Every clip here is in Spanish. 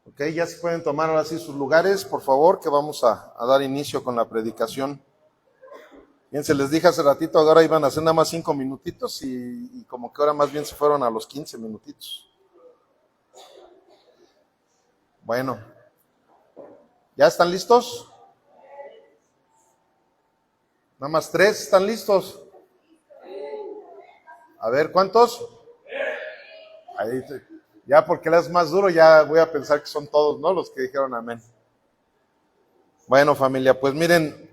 Ok, ya se pueden tomar ahora sí sus lugares, por favor, que vamos a dar inicio con la predicación. Bien, se les dije hace ratito, ahora iban a hacer nada más 5 minutitos y como que ahora más bien se fueron a los 15 minutitos. Bueno, ¿ya están listos? Nada más 3 están listos. A ver, ¿cuántos? Ahí, ya porque es más duro, ya voy a pensar que son todos, ¿no? Los que dijeron amén. Bueno, familia, pues miren,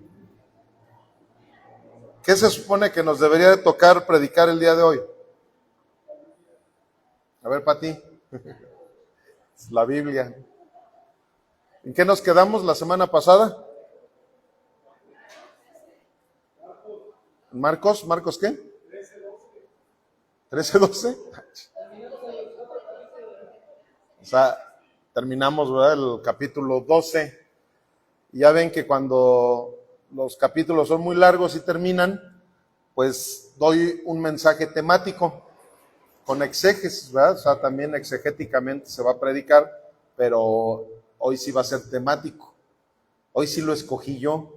¿qué se supone que nos debería de tocar predicar el día de hoy? A ver, Pati. La Biblia. ¿En qué nos quedamos la semana pasada? ¿Marcos? ¿Marcos qué? 13:12. O sea, terminamos, ¿verdad? El capítulo 12. Y ya ven que cuando los capítulos son muy largos y terminan, pues doy un mensaje temático con exégesis, ¿verdad? O sea, también exegéticamente se va a predicar, pero hoy sí va a ser temático. Hoy sí lo escogí yo.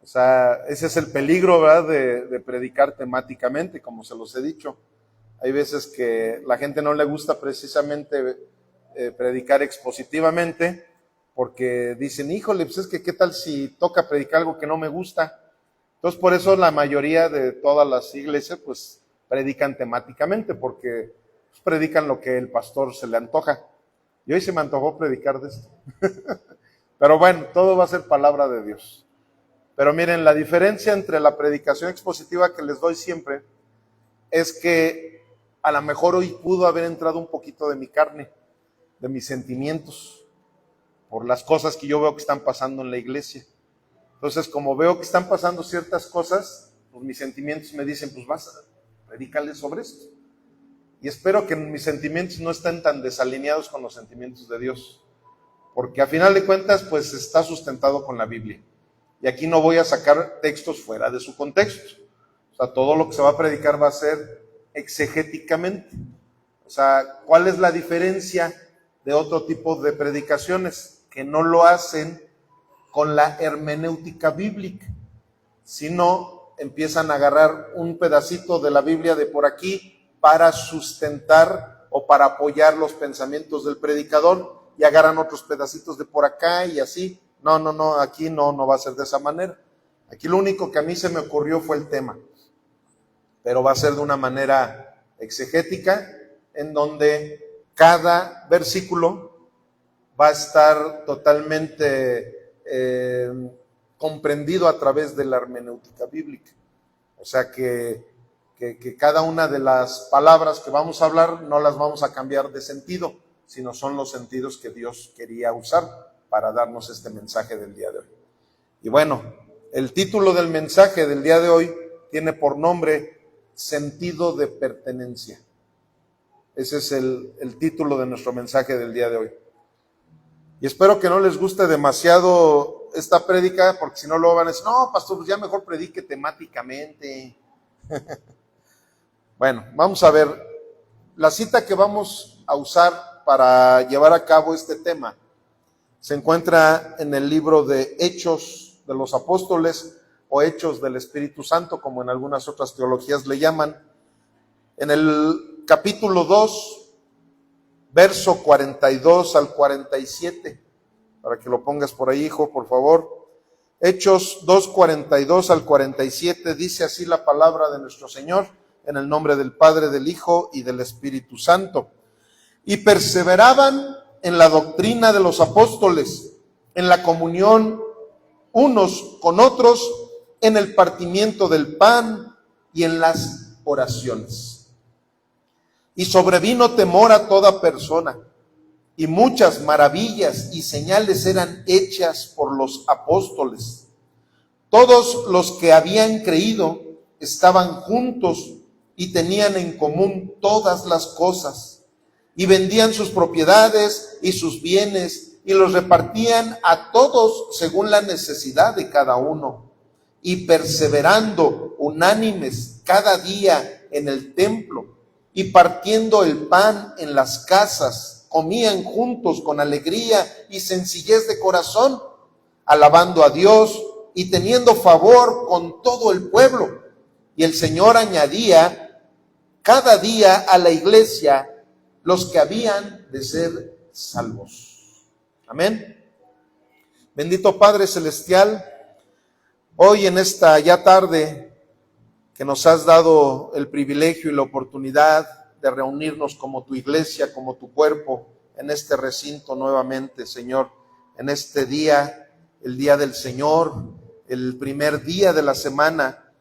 O sea, ese es el peligro, ¿verdad? De predicar temáticamente, como se los he dicho. Hay veces que la gente no le gusta precisamente predicar expositivamente, porque dicen, híjole, pues es que qué tal si toca predicar algo que no me gusta. Entonces, por eso la mayoría de todas las iglesias, pues, predican temáticamente, porque pues, predican lo que el pastor se le antoja. Y hoy se me antojó predicar de esto. Pero bueno, todo va a ser palabra de Dios. Pero miren, la diferencia entre la predicación expositiva que les doy siempre es que a lo mejor hoy pudo haber entrado un poquito de mi carne, de mis sentimientos, por las cosas que yo veo que están pasando en la iglesia. Entonces, como veo que están pasando ciertas cosas, pues mis sentimientos me dicen, pues vas a predicarle sobre esto. Y espero que mis sentimientos no estén tan desalineados con los sentimientos de Dios, porque a final de cuentas, pues está sustentado con la Biblia. Y aquí no voy a sacar textos fuera de su contexto. O sea, todo lo que se va a predicar va a ser exegéticamente. O sea, ¿cuál es la diferencia de otro tipo de predicaciones? Que no lo hacen con la hermenéutica bíblica, sino empiezan a agarrar un pedacito de la Biblia de por aquí para sustentar o para apoyar los pensamientos del predicador y agarran otros pedacitos de por acá y así. No, aquí no va a ser de esa manera. Aquí lo único que a mí se me ocurrió fue el tema, pero va a ser de una manera exegética, en donde cada versículo va a estar totalmente comprendido a través de la hermenéutica bíblica. O sea que cada una de las palabras que vamos a hablar no las vamos a cambiar de sentido, sino son los sentidos que Dios quería usar para darnos este mensaje del día de hoy. Y bueno, el título del mensaje del día de hoy tiene por nombre Sentido de pertenencia. Ese es el título de nuestro mensaje del día de hoy. Y espero que no les guste demasiado esta prédica, porque si no luego van a decir, no, pastor, pues ya mejor predique temáticamente. Bueno, vamos a ver. La cita que vamos a usar para llevar a cabo este tema se encuentra en el libro de Hechos de los Apóstoles o Hechos del Espíritu Santo, como en algunas otras teologías le llaman, en el capítulo 2, verso 42 al 47, para que lo pongas por ahí, hijo, por favor. Hechos 2, 42 al 47, dice así la palabra de nuestro Señor, en el nombre del Padre, del Hijo y del Espíritu Santo. Y perseveraban en la doctrina de los apóstoles, en la comunión unos con otros, en el partimiento del pan y en las oraciones. Y sobrevino temor a toda persona, y muchas maravillas y señales eran hechas por los apóstoles. Todos los que habían creído estaban juntos y tenían en común todas las cosas, y vendían sus propiedades y sus bienes y los repartían a todos según la necesidad de cada uno, y perseverando unánimes cada día en el templo y partiendo el pan en las casas comían juntos con alegría y sencillez de corazón, alabando a Dios y teniendo favor con todo el pueblo. Y el Señor añadía cada día a la iglesia los que habían de ser salvos. Amén. Bendito Padre Celestial, hoy en esta ya tarde que nos has dado el privilegio y la oportunidad de reunirnos como tu iglesia, como tu cuerpo, en este recinto nuevamente, Señor, en este día, el día del Señor, el primer día de la semana,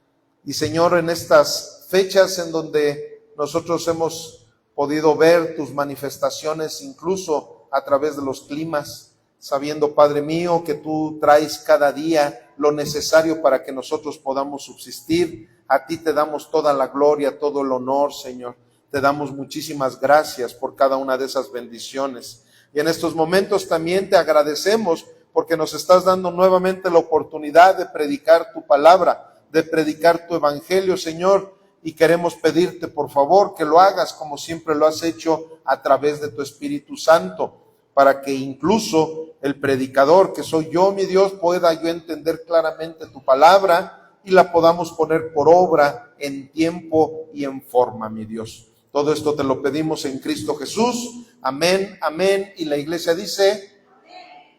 y Señor, en estas fechas en donde nosotros hemos podido ver tus manifestaciones, incluso a través de los climas, sabiendo, Padre mío, que tú traes cada día lo necesario para que nosotros podamos subsistir. A ti te damos toda la gloria, todo el honor, Señor. Te damos muchísimas gracias por cada una de esas bendiciones. Y en estos momentos también te agradecemos porque nos estás dando nuevamente la oportunidad de predicar tu palabra, de predicar tu evangelio, Señor. Y queremos pedirte, por favor, que lo hagas como siempre lo has hecho a través de tu Espíritu Santo, para que incluso el predicador, que soy yo, mi Dios, pueda yo entender claramente tu palabra y la podamos poner por obra en tiempo y en forma, mi Dios. Todo esto te lo pedimos en Cristo Jesús. Amén, amén. Y la iglesia dice,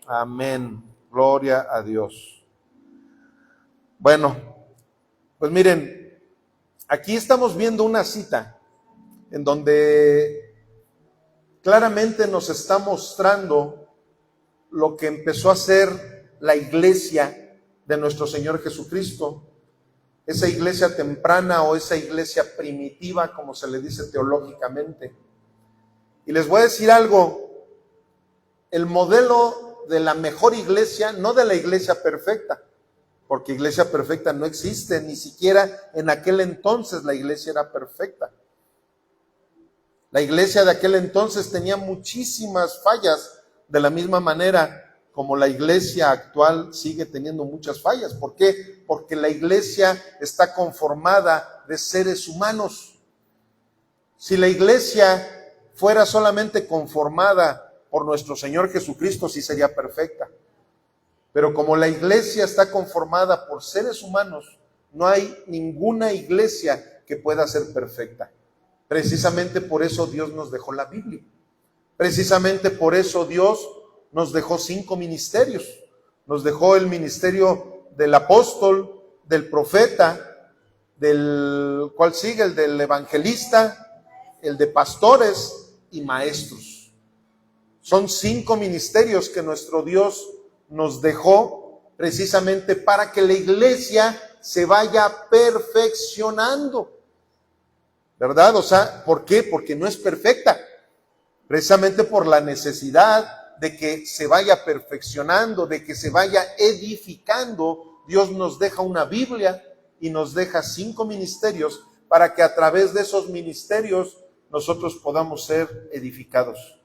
amén. Gloria a Dios. Bueno, pues miren, aquí estamos viendo una cita en donde claramente nos está mostrando lo que empezó a ser la iglesia de nuestro Señor Jesucristo, esa iglesia temprana o esa iglesia primitiva, como se le dice teológicamente. Y les voy a decir algo, el modelo de la mejor iglesia, no de la iglesia perfecta, porque iglesia perfecta no existe, ni siquiera en aquel entonces la iglesia era perfecta. La iglesia de aquel entonces tenía muchísimas fallas, de la misma manera como la iglesia actual sigue teniendo muchas fallas. ¿Por qué? Porque la iglesia está conformada de seres humanos. Si la iglesia fuera solamente conformada por nuestro Señor Jesucristo, sí sería perfecta. Pero como la iglesia está conformada por seres humanos, no hay ninguna iglesia que pueda ser perfecta. Precisamente por eso Dios nos dejó la Biblia. Precisamente por eso Dios nos dejó 5 ministerios. Nos dejó el ministerio del apóstol, del profeta, ¿cuál sigue? El del evangelista, el de pastores y maestros. Son 5 ministerios que nuestro Dios nos dejó precisamente para que la iglesia se vaya perfeccionando. ¿Verdad? O sea, ¿por qué? Porque no es perfecta. Precisamente por la necesidad de que se vaya perfeccionando, de que se vaya edificando, Dios nos deja una Biblia y nos deja 5 ministerios para que a través de esos ministerios nosotros podamos ser edificados,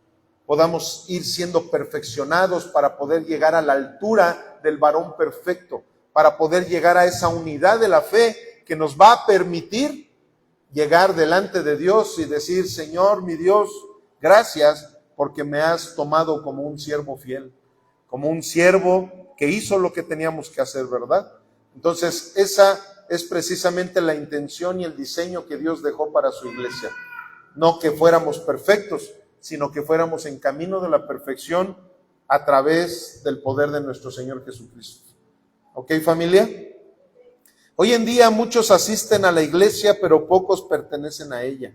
podamos ir siendo perfeccionados para poder llegar a la altura del varón perfecto, para poder llegar a esa unidad de la fe que nos va a permitir llegar delante de Dios y decir, Señor, mi Dios, gracias porque me has tomado como un siervo fiel, como un siervo que hizo lo que teníamos que hacer, ¿verdad? Entonces, esa es precisamente la intención y el diseño que Dios dejó para su iglesia. No que fuéramos perfectos, sino que fuéramos en camino de la perfección a través del poder de nuestro Señor Jesucristo. ¿Ok, familia? Hoy en día muchos asisten a la iglesia, pero pocos pertenecen a ella.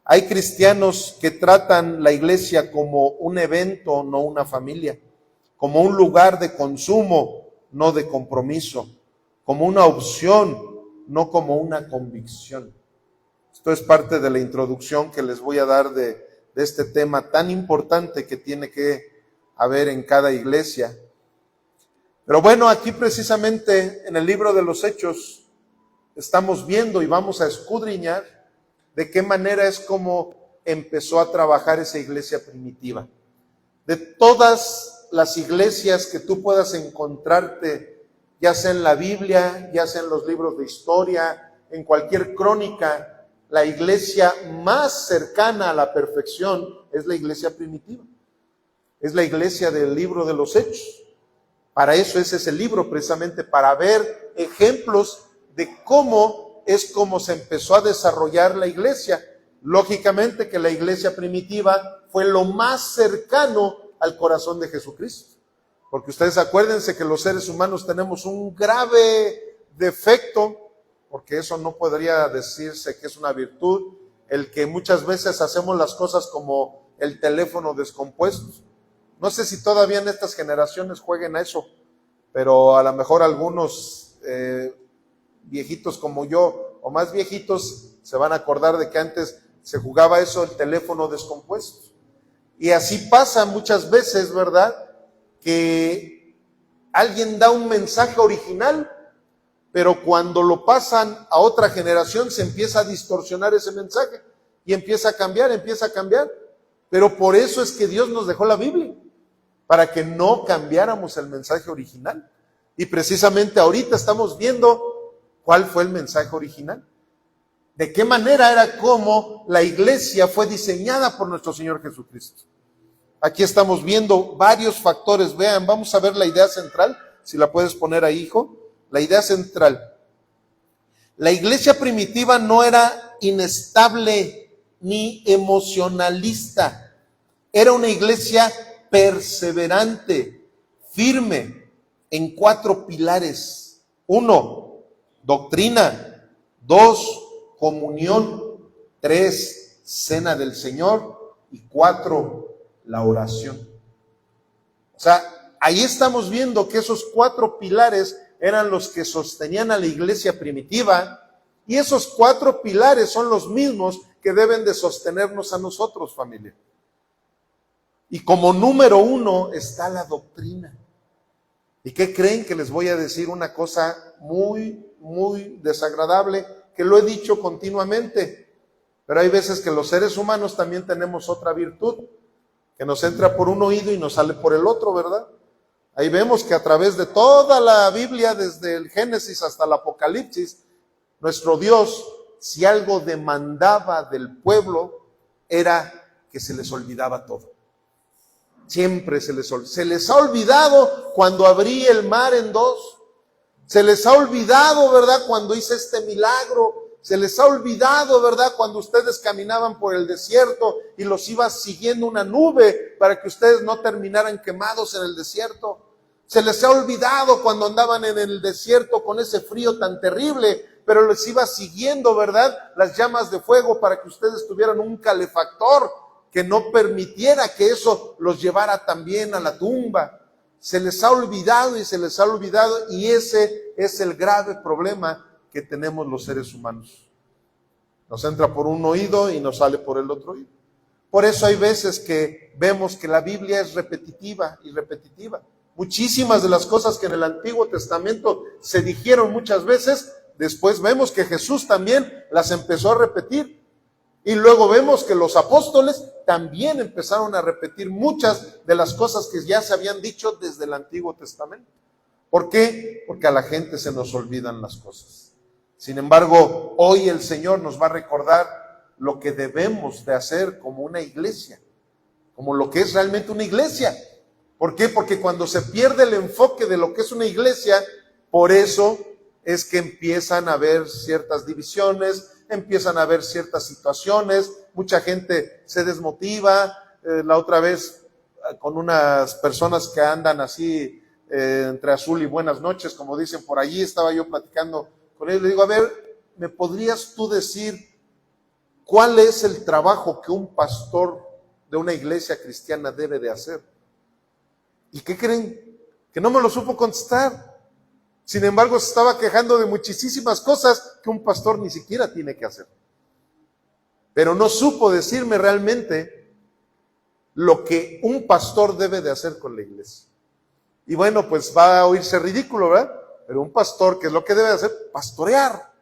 Hay cristianos que tratan la iglesia como un evento, no una familia, como un lugar de consumo, no de compromiso, como una opción, no como una convicción. Esto es parte de la introducción que les voy a dar de este tema tan importante que tiene que haber en cada iglesia. Pero bueno, aquí precisamente en el libro de los Hechos estamos viendo y vamos a escudriñar de qué manera es como empezó a trabajar esa iglesia primitiva. De todas las iglesias que tú puedas encontrarte, ya sea en la Biblia, ya sea en los libros de historia, en cualquier crónica, la iglesia más cercana a la perfección es la iglesia primitiva. Es la iglesia del libro de los Hechos. Para eso es ese libro, precisamente para ver ejemplos de cómo se empezó a desarrollar la iglesia. Lógicamente que la iglesia primitiva fue lo más cercano al corazón de Jesucristo. Porque ustedes acuérdense que los seres humanos tenemos un grave defecto, porque eso no podría decirse que es una virtud, el que muchas veces hacemos las cosas como el teléfono descompuesto. No sé si todavía en estas generaciones jueguen a eso, pero a lo mejor algunos viejitos como yo, o más viejitos, se van a acordar de que antes se jugaba eso, el teléfono descompuesto. Y así pasa muchas veces, ¿verdad? Que alguien da un mensaje original, pero cuando lo pasan a otra generación se empieza a distorsionar ese mensaje y empieza a cambiar. Pero por eso es que Dios nos dejó la Biblia, para que no cambiáramos el mensaje original. Y precisamente ahorita estamos viendo cuál fue el mensaje original. De qué manera era como la iglesia fue diseñada por nuestro Señor Jesucristo. Aquí estamos viendo varios factores. Vean, vamos a ver la idea central. Si la puedes poner ahí, hijo. La idea central. La iglesia primitiva no era inestable ni emocionalista. Era una iglesia perseverante, firme, en 4 pilares. 1, doctrina. 2, comunión. 3, cena del Señor. Y 4, la oración. O sea, ahí estamos viendo que esos 4 pilares eran los que sostenían a la iglesia primitiva, y esos 4 pilares son los mismos que deben de sostenernos a nosotros, familia. Y como número 1 está la doctrina. ¿Y qué creen? Que les voy a decir una cosa muy, muy desagradable, que lo he dicho continuamente, pero hay veces que los seres humanos también tenemos otra virtud, que nos entra por un oído y nos sale por el otro, ¿verdad? Ahí vemos que a través de toda la Biblia, desde el Génesis hasta el Apocalipsis, nuestro Dios, si algo demandaba del pueblo, era que se les olvidaba todo. Siempre se les ha olvidado cuando abrí el mar en 2. Se les ha olvidado, ¿verdad?, cuando hice este milagro. Se les ha olvidado, ¿verdad?, cuando ustedes caminaban por el desierto y los iba siguiendo una nube para que ustedes no terminaran quemados en el desierto. Se les ha olvidado cuando andaban en el desierto con ese frío tan terrible, pero les iba siguiendo, ¿verdad?, las llamas de fuego para que ustedes tuvieran un calefactor que no permitiera que eso los llevara también a la tumba. Se les ha olvidado y ese es el grave problema que tenemos los seres humanos. Nos entra por un oído y nos sale por el otro oído. Por eso hay veces que vemos que la Biblia es repetitiva y repetitiva. Muchísimas de las cosas que en el Antiguo Testamento se dijeron muchas veces, después vemos que Jesús también las empezó a repetir. Y luego vemos que los apóstoles también empezaron a repetir muchas de las cosas que ya se habían dicho desde el Antiguo Testamento. ¿Por qué? Porque a la gente se nos olvidan las cosas. Sin embargo, hoy el Señor nos va a recordar lo que debemos de hacer como una iglesia, como lo que es realmente una iglesia. ¿Por qué? Porque cuando se pierde el enfoque de lo que es una iglesia, por eso es que empiezan a haber ciertas divisiones, empiezan a haber ciertas situaciones, mucha gente se desmotiva. La otra vez con unas personas que andan así entre azul y buenas noches, como dicen por allí, estaba yo platicando con él, le digo, a ver, ¿me podrías tú decir cuál es el trabajo que un pastor de una iglesia cristiana debe de hacer? ¿Y qué creen? Que no me lo supo contestar. Sin embargo, se estaba quejando de muchísimas cosas que un pastor ni siquiera tiene que hacer. Pero no supo decirme realmente lo que un pastor debe de hacer con la iglesia. Y bueno, pues va a oírse ridículo, ¿verdad? Pero un pastor, ¿qué es lo que debe de hacer? Pastorear.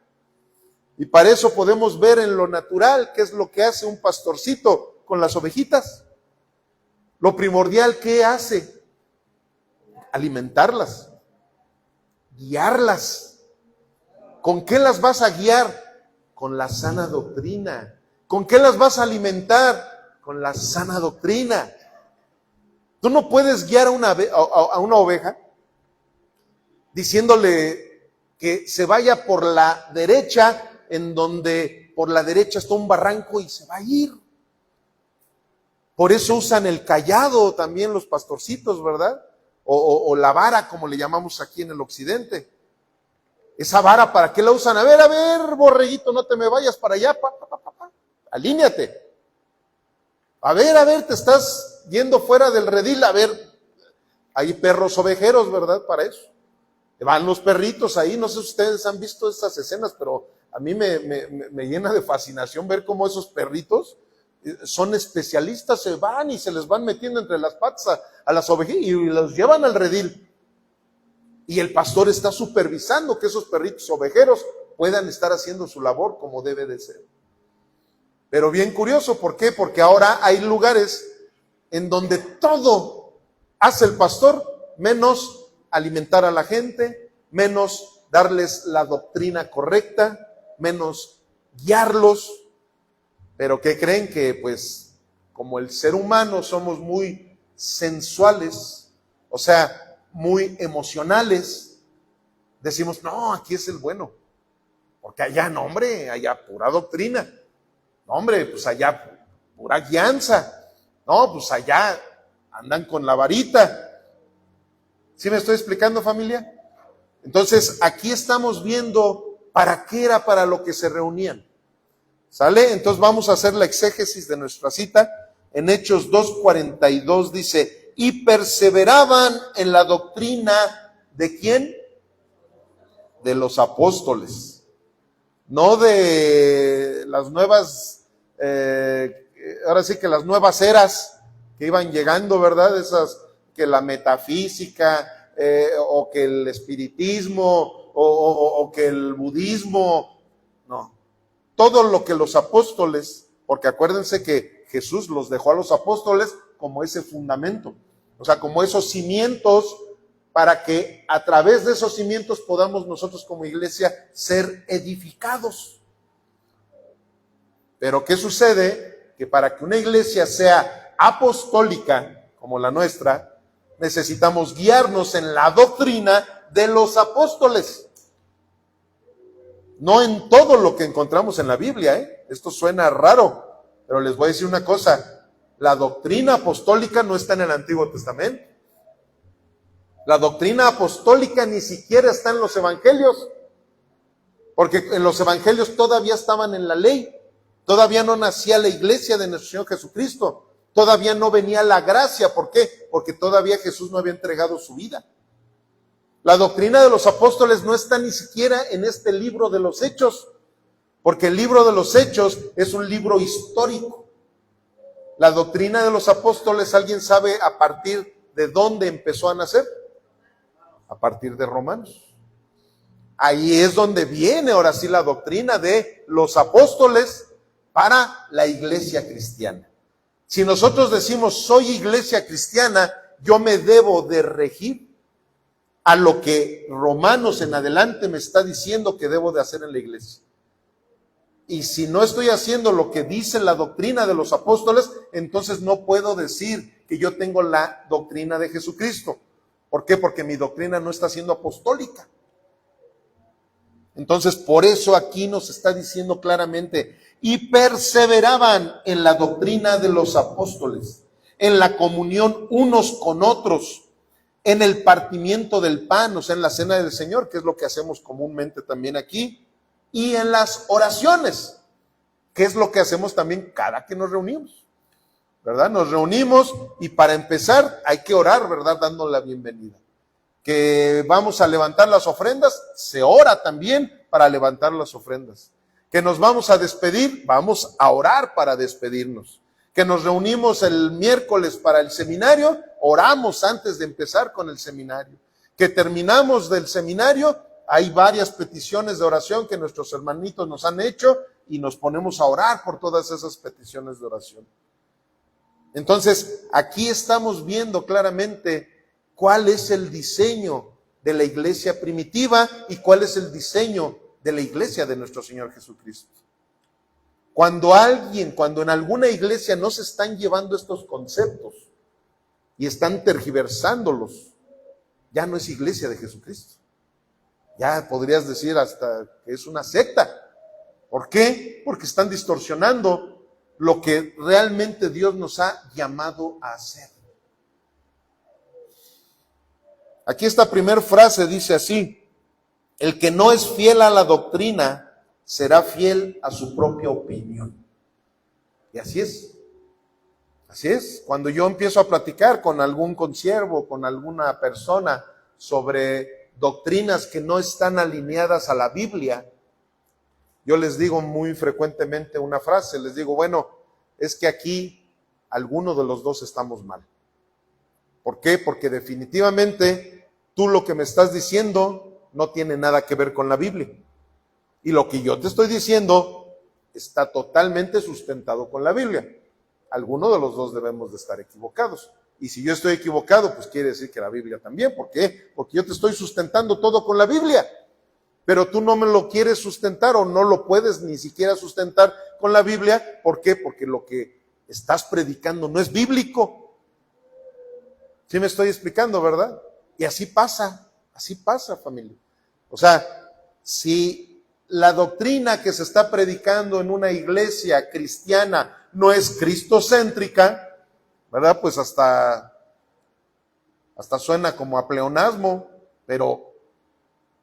Y para eso podemos ver en lo natural qué es lo que hace un pastorcito con las ovejitas. Lo primordial, ¿qué hace? Alimentarlas, guiarlas. ¿Con qué las vas a guiar? Con la sana doctrina. ¿Con qué las vas a alimentar? Con la sana doctrina. Tú no puedes guiar a una oveja diciéndole que se vaya por la derecha, en donde por la derecha está un barranco y se va a ir. Por eso usan el cayado también los pastorcitos, ¿verdad? O la vara, como le llamamos aquí en el occidente. Esa vara, ¿para qué la usan? A ver, borreguito, no te me vayas para allá, alíñate. A ver, te estás yendo fuera del redil, a ver, hay perros ovejeros, ¿verdad? Para eso. Van los perritos ahí, no sé si ustedes han visto esas escenas, pero a mí me llena de fascinación ver cómo esos perritos son especialistas, se van y se les van metiendo entre las patas a las ovejas y los llevan al redil. Y el pastor está supervisando que esos perritos ovejeros puedan estar haciendo su labor como debe de ser. Pero bien curioso, ¿por qué? Porque ahora hay lugares en donde todo hace el pastor, menos alimentar a la gente, menos darles la doctrina correcta, menos guiarlos. Pero ¿qué creen? Que pues como el ser humano somos muy sensuales, o sea, muy emocionales, decimos, no, aquí es el bueno, porque allá, no hombre, allá pura doctrina, no hombre, pues allá pura guianza, no, pues allá andan con la varita. ¿Sí me estoy explicando, familia? Entonces, aquí estamos viendo para qué era para lo que se reunían. ¿Sale? Entonces vamos a hacer la exégesis de nuestra cita. En Hechos 2:42 dice, y perseveraban en la doctrina ¿de quién? De los apóstoles. No de las nuevas, ahora sí que las nuevas eras que iban llegando, ¿verdad? Esas, que la metafísica, o que el espiritismo, o que el budismo, no. Todo lo que los apóstoles, porque acuérdense que Jesús los dejó a los apóstoles como ese fundamento, o sea, como esos cimientos, para que a través de esos cimientos podamos nosotros como iglesia ser edificados. Pero ¿qué sucede? Que para que una iglesia sea apostólica, como la nuestra, necesitamos guiarnos en la doctrina de los apóstoles. No en todo lo que encontramos en la Biblia, Esto suena raro, pero les voy a decir una cosa. La doctrina apostólica no está en el Antiguo Testamento. La doctrina apostólica ni siquiera está en los evangelios, porque en los evangelios todavía estaban en la ley, todavía no nacía la iglesia de nuestro Señor Jesucristo, todavía no venía la gracia. ¿Por qué? Porque todavía Jesús no había entregado su vida. La doctrina de los apóstoles no está ni siquiera en este libro de los Hechos, porque el libro de los Hechos es un libro histórico. La doctrina de los apóstoles, ¿alguien sabe a partir de dónde empezó a nacer? A partir de Romanos. Ahí es donde viene ahora sí la doctrina de los apóstoles para la iglesia cristiana. Si nosotros decimos soy iglesia cristiana, yo me debo de regir a lo que Romanos en adelante me está diciendo que debo de hacer en la iglesia. Y si no estoy haciendo lo que dice la doctrina de los apóstoles, entonces no puedo decir que yo tengo la doctrina de Jesucristo. ¿Por qué? Porque mi doctrina no está siendo apostólica. Entonces, por eso aquí nos está diciendo claramente, y perseveraban en la doctrina de los apóstoles, en la comunión unos con otros, en el partimiento del pan, o sea, en la cena del Señor, que es lo que hacemos comúnmente también aquí, y en las oraciones, que es lo que hacemos también cada que nos reunimos, ¿verdad? Nos reunimos y para empezar hay que orar, ¿verdad? Dando la bienvenida. Que vamos a levantar las ofrendas, se ora también para levantar las ofrendas. Que nos vamos a despedir, vamos a orar para despedirnos. Que nos reunimos el miércoles para el seminario, oramos antes de empezar con el seminario. Que terminamos del seminario, hay varias peticiones de oración que nuestros hermanitos nos han hecho y nos ponemos a orar por todas esas peticiones de oración. Entonces, aquí estamos viendo claramente cuál es el diseño de la iglesia primitiva y cuál es el diseño de la iglesia de nuestro Señor Jesucristo. Cuando en alguna iglesia no se están llevando estos conceptos y están tergiversándolos, ya no es iglesia de Jesucristo. Ya podrías decir hasta que es una secta. ¿Por qué? Porque están distorsionando lo que realmente Dios nos ha llamado a hacer. Aquí esta primera frase dice así: el que no es fiel a la doctrina será fiel a su propia opinión. Y así es. Así es. Cuando yo empiezo a platicar con algún consiervo, con alguna persona sobre doctrinas que no están alineadas a la Biblia, yo les digo muy frecuentemente una frase, les digo, bueno, es que aquí alguno de los dos estamos mal. ¿Por qué? Porque definitivamente tú lo que me estás diciendo no tiene nada que ver con la Biblia. Y lo que yo te estoy diciendo está totalmente sustentado con la Biblia. Alguno de los dos debemos de estar equivocados. Y si yo estoy equivocado, pues quiere decir que la Biblia también. ¿Por qué? Porque yo te estoy sustentando todo con la Biblia. Pero tú no me lo quieres sustentar o no lo puedes ni siquiera sustentar con la Biblia. ¿Por qué? Porque lo que estás predicando no es bíblico. ¿Sí me estoy explicando, verdad? Y así pasa, familia. O sea, si la doctrina que se está predicando en una iglesia cristiana no es cristocéntrica, ¿verdad? Pues hasta suena como a pleonasmo, pero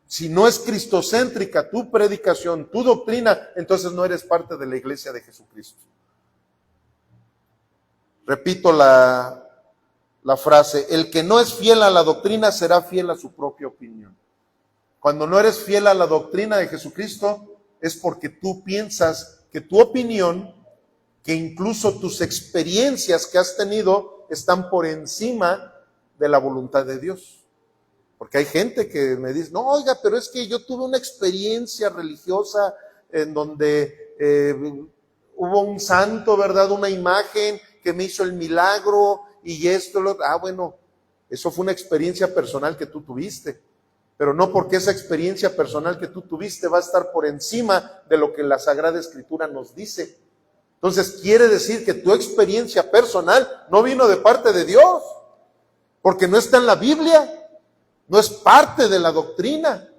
si no es cristocéntrica tu predicación, tu doctrina, entonces no eres parte de la iglesia de Jesucristo. Repito la frase: el que no es fiel a la doctrina será fiel a su propia opinión. Cuando no eres fiel a la doctrina de Jesucristo, es porque tú piensas que tu opinión, que incluso tus experiencias que has tenido, están por encima de la voluntad de Dios. Porque hay gente que me dice, no, oiga, pero es que yo tuve una experiencia religiosa en donde hubo un santo, ¿verdad? Una imagen que me hizo el milagro y esto, bueno, eso fue una experiencia personal que tú tuviste. Pero no porque esa experiencia personal que tú tuviste va a estar por encima de lo que la Sagrada Escritura nos dice. Entonces quiere decir que tu experiencia personal no vino de parte de Dios, porque no está en la Biblia, no es parte de la doctrina.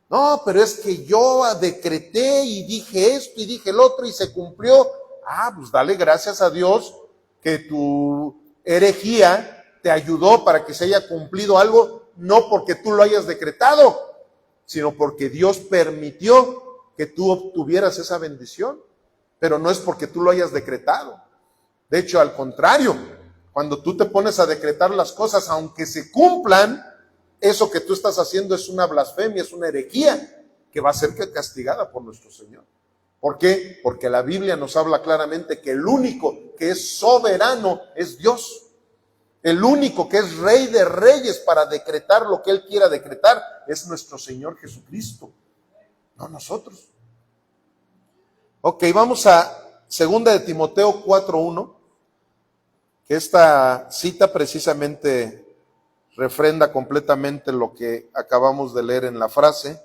No, pero es que yo decreté y dije esto y dije el otro y se cumplió. Pues dale gracias a Dios que tu herejía te ayudó para que se haya cumplido algo, no porque tú lo hayas decretado, sino porque Dios permitió que tú obtuvieras esa bendición, pero no es porque tú lo hayas decretado. De hecho, al contrario, cuando tú te pones a decretar las cosas, aunque se cumplan, eso que tú estás haciendo es una blasfemia, es una herejía, que va a ser castigada por nuestro Señor. ¿Por qué? Porque la Biblia nos habla claramente que el único que es soberano es Dios. El único que es Rey de Reyes para decretar lo que Él quiera decretar es nuestro Señor Jesucristo, no nosotros. Ok, vamos a 2 de Timoteo 4:1, que esta cita precisamente refrenda completamente lo que acabamos de leer en la frase.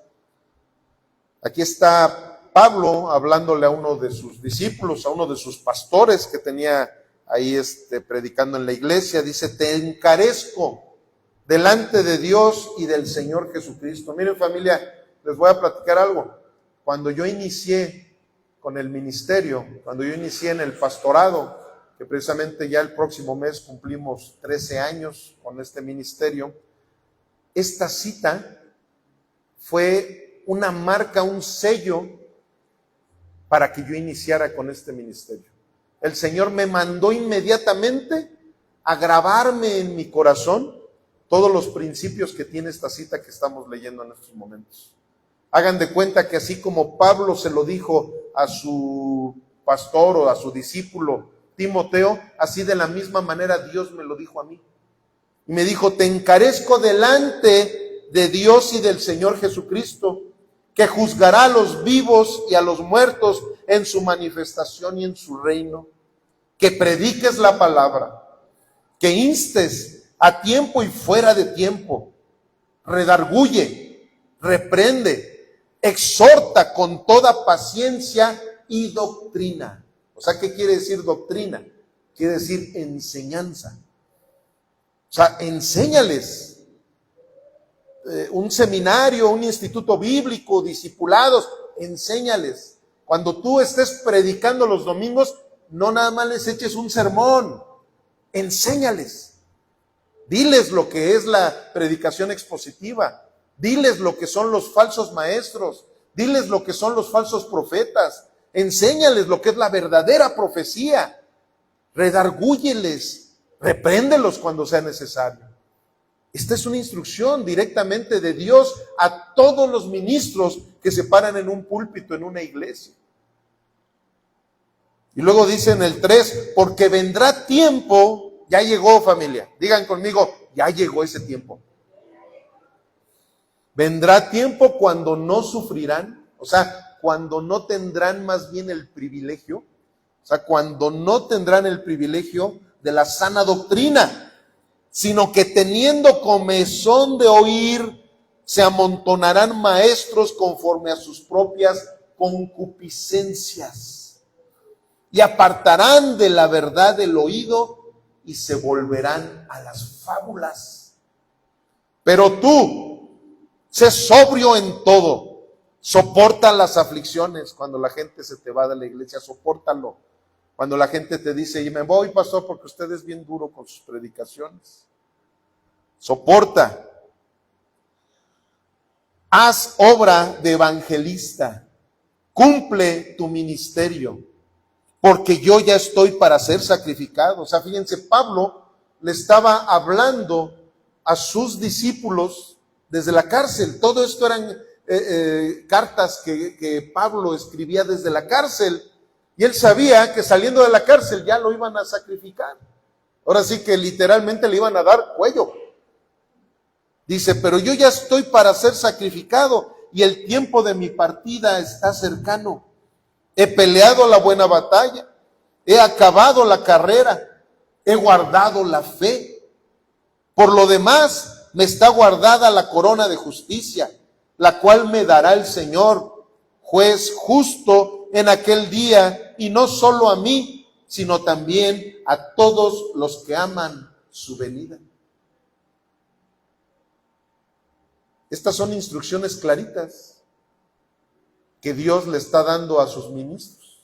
Aquí está Pablo hablándole a uno de sus discípulos, a uno de sus pastores que tenía ahí predicando en la iglesia. Dice: te encarezco delante de Dios y del Señor Jesucristo. Miren, familia, les voy a platicar algo. Cuando yo inicié con el ministerio, cuando yo inicié en el pastorado, que precisamente ya el próximo mes cumplimos 13 años con este ministerio, esta cita fue una marca, un sello para que yo iniciara con este ministerio. El Señor me mandó inmediatamente a grabarme en mi corazón todos los principios que tiene esta cita que estamos leyendo en estos momentos. Hagan de cuenta que así como Pablo se lo dijo a su pastor o a su discípulo Timoteo, así de la misma manera Dios me lo dijo a mí. Y me dijo: te encarezco delante de Dios y del Señor Jesucristo, que juzgará a los vivos y a los muertos en su manifestación y en su reino, que prediques la palabra, que instes a tiempo y fuera de tiempo, redarguye, reprende, exhorta con toda paciencia y doctrina. O sea, ¿qué quiere decir doctrina? Quiere decir enseñanza. O sea, enséñales. Un seminario, un instituto bíblico, discipulados, enséñales. Cuando tú estés predicando los domingos, no nada más les eches un sermón, enséñales. Diles lo que es la predicación expositiva, diles lo que son los falsos maestros, diles lo que son los falsos profetas, enséñales lo que es la verdadera profecía, redargúyeles, repréndelos cuando sea necesario. Esta es una instrucción directamente de Dios a todos los ministros que se paran en un púlpito, en una iglesia. Y luego dice en el 3, porque vendrá tiempo, ya llegó familia, digan conmigo, ya llegó ese tiempo. Vendrá tiempo cuando no sufrirán, o sea, cuando no tendrán más bien el privilegio, o sea, cuando no tendrán el privilegio de la sana doctrina, sino que teniendo comezón de oír, se amontonarán maestros conforme a sus propias concupiscencias, y apartarán de la verdad el oído y se volverán a las fábulas. Pero tú, sé sobrio en todo, soporta las aflicciones. Cuando la gente se te va de la iglesia, sopórtalo. Cuando la gente te dice, y me voy, pastor, porque usted es bien duro con sus predicaciones. Soporta. Haz obra de evangelista. Cumple tu ministerio, porque yo ya estoy para ser sacrificado. O sea, fíjense, Pablo le estaba hablando a sus discípulos desde la cárcel. Todo esto eran cartas que Pablo escribía desde la cárcel. Y él sabía que saliendo de la cárcel ya lo iban a sacrificar. Ahora sí que literalmente le iban a dar cuello. Dice, pero yo ya estoy para ser sacrificado y el tiempo de mi partida está cercano. He peleado la buena batalla, he acabado la carrera, he guardado la fe. Por lo demás, me está guardada la corona de justicia, la cual me dará el Señor, juez justo en aquel día, y no solo a mí, sino también a todos los que aman su venida. Estas son instrucciones claritas que Dios le está dando a sus ministros,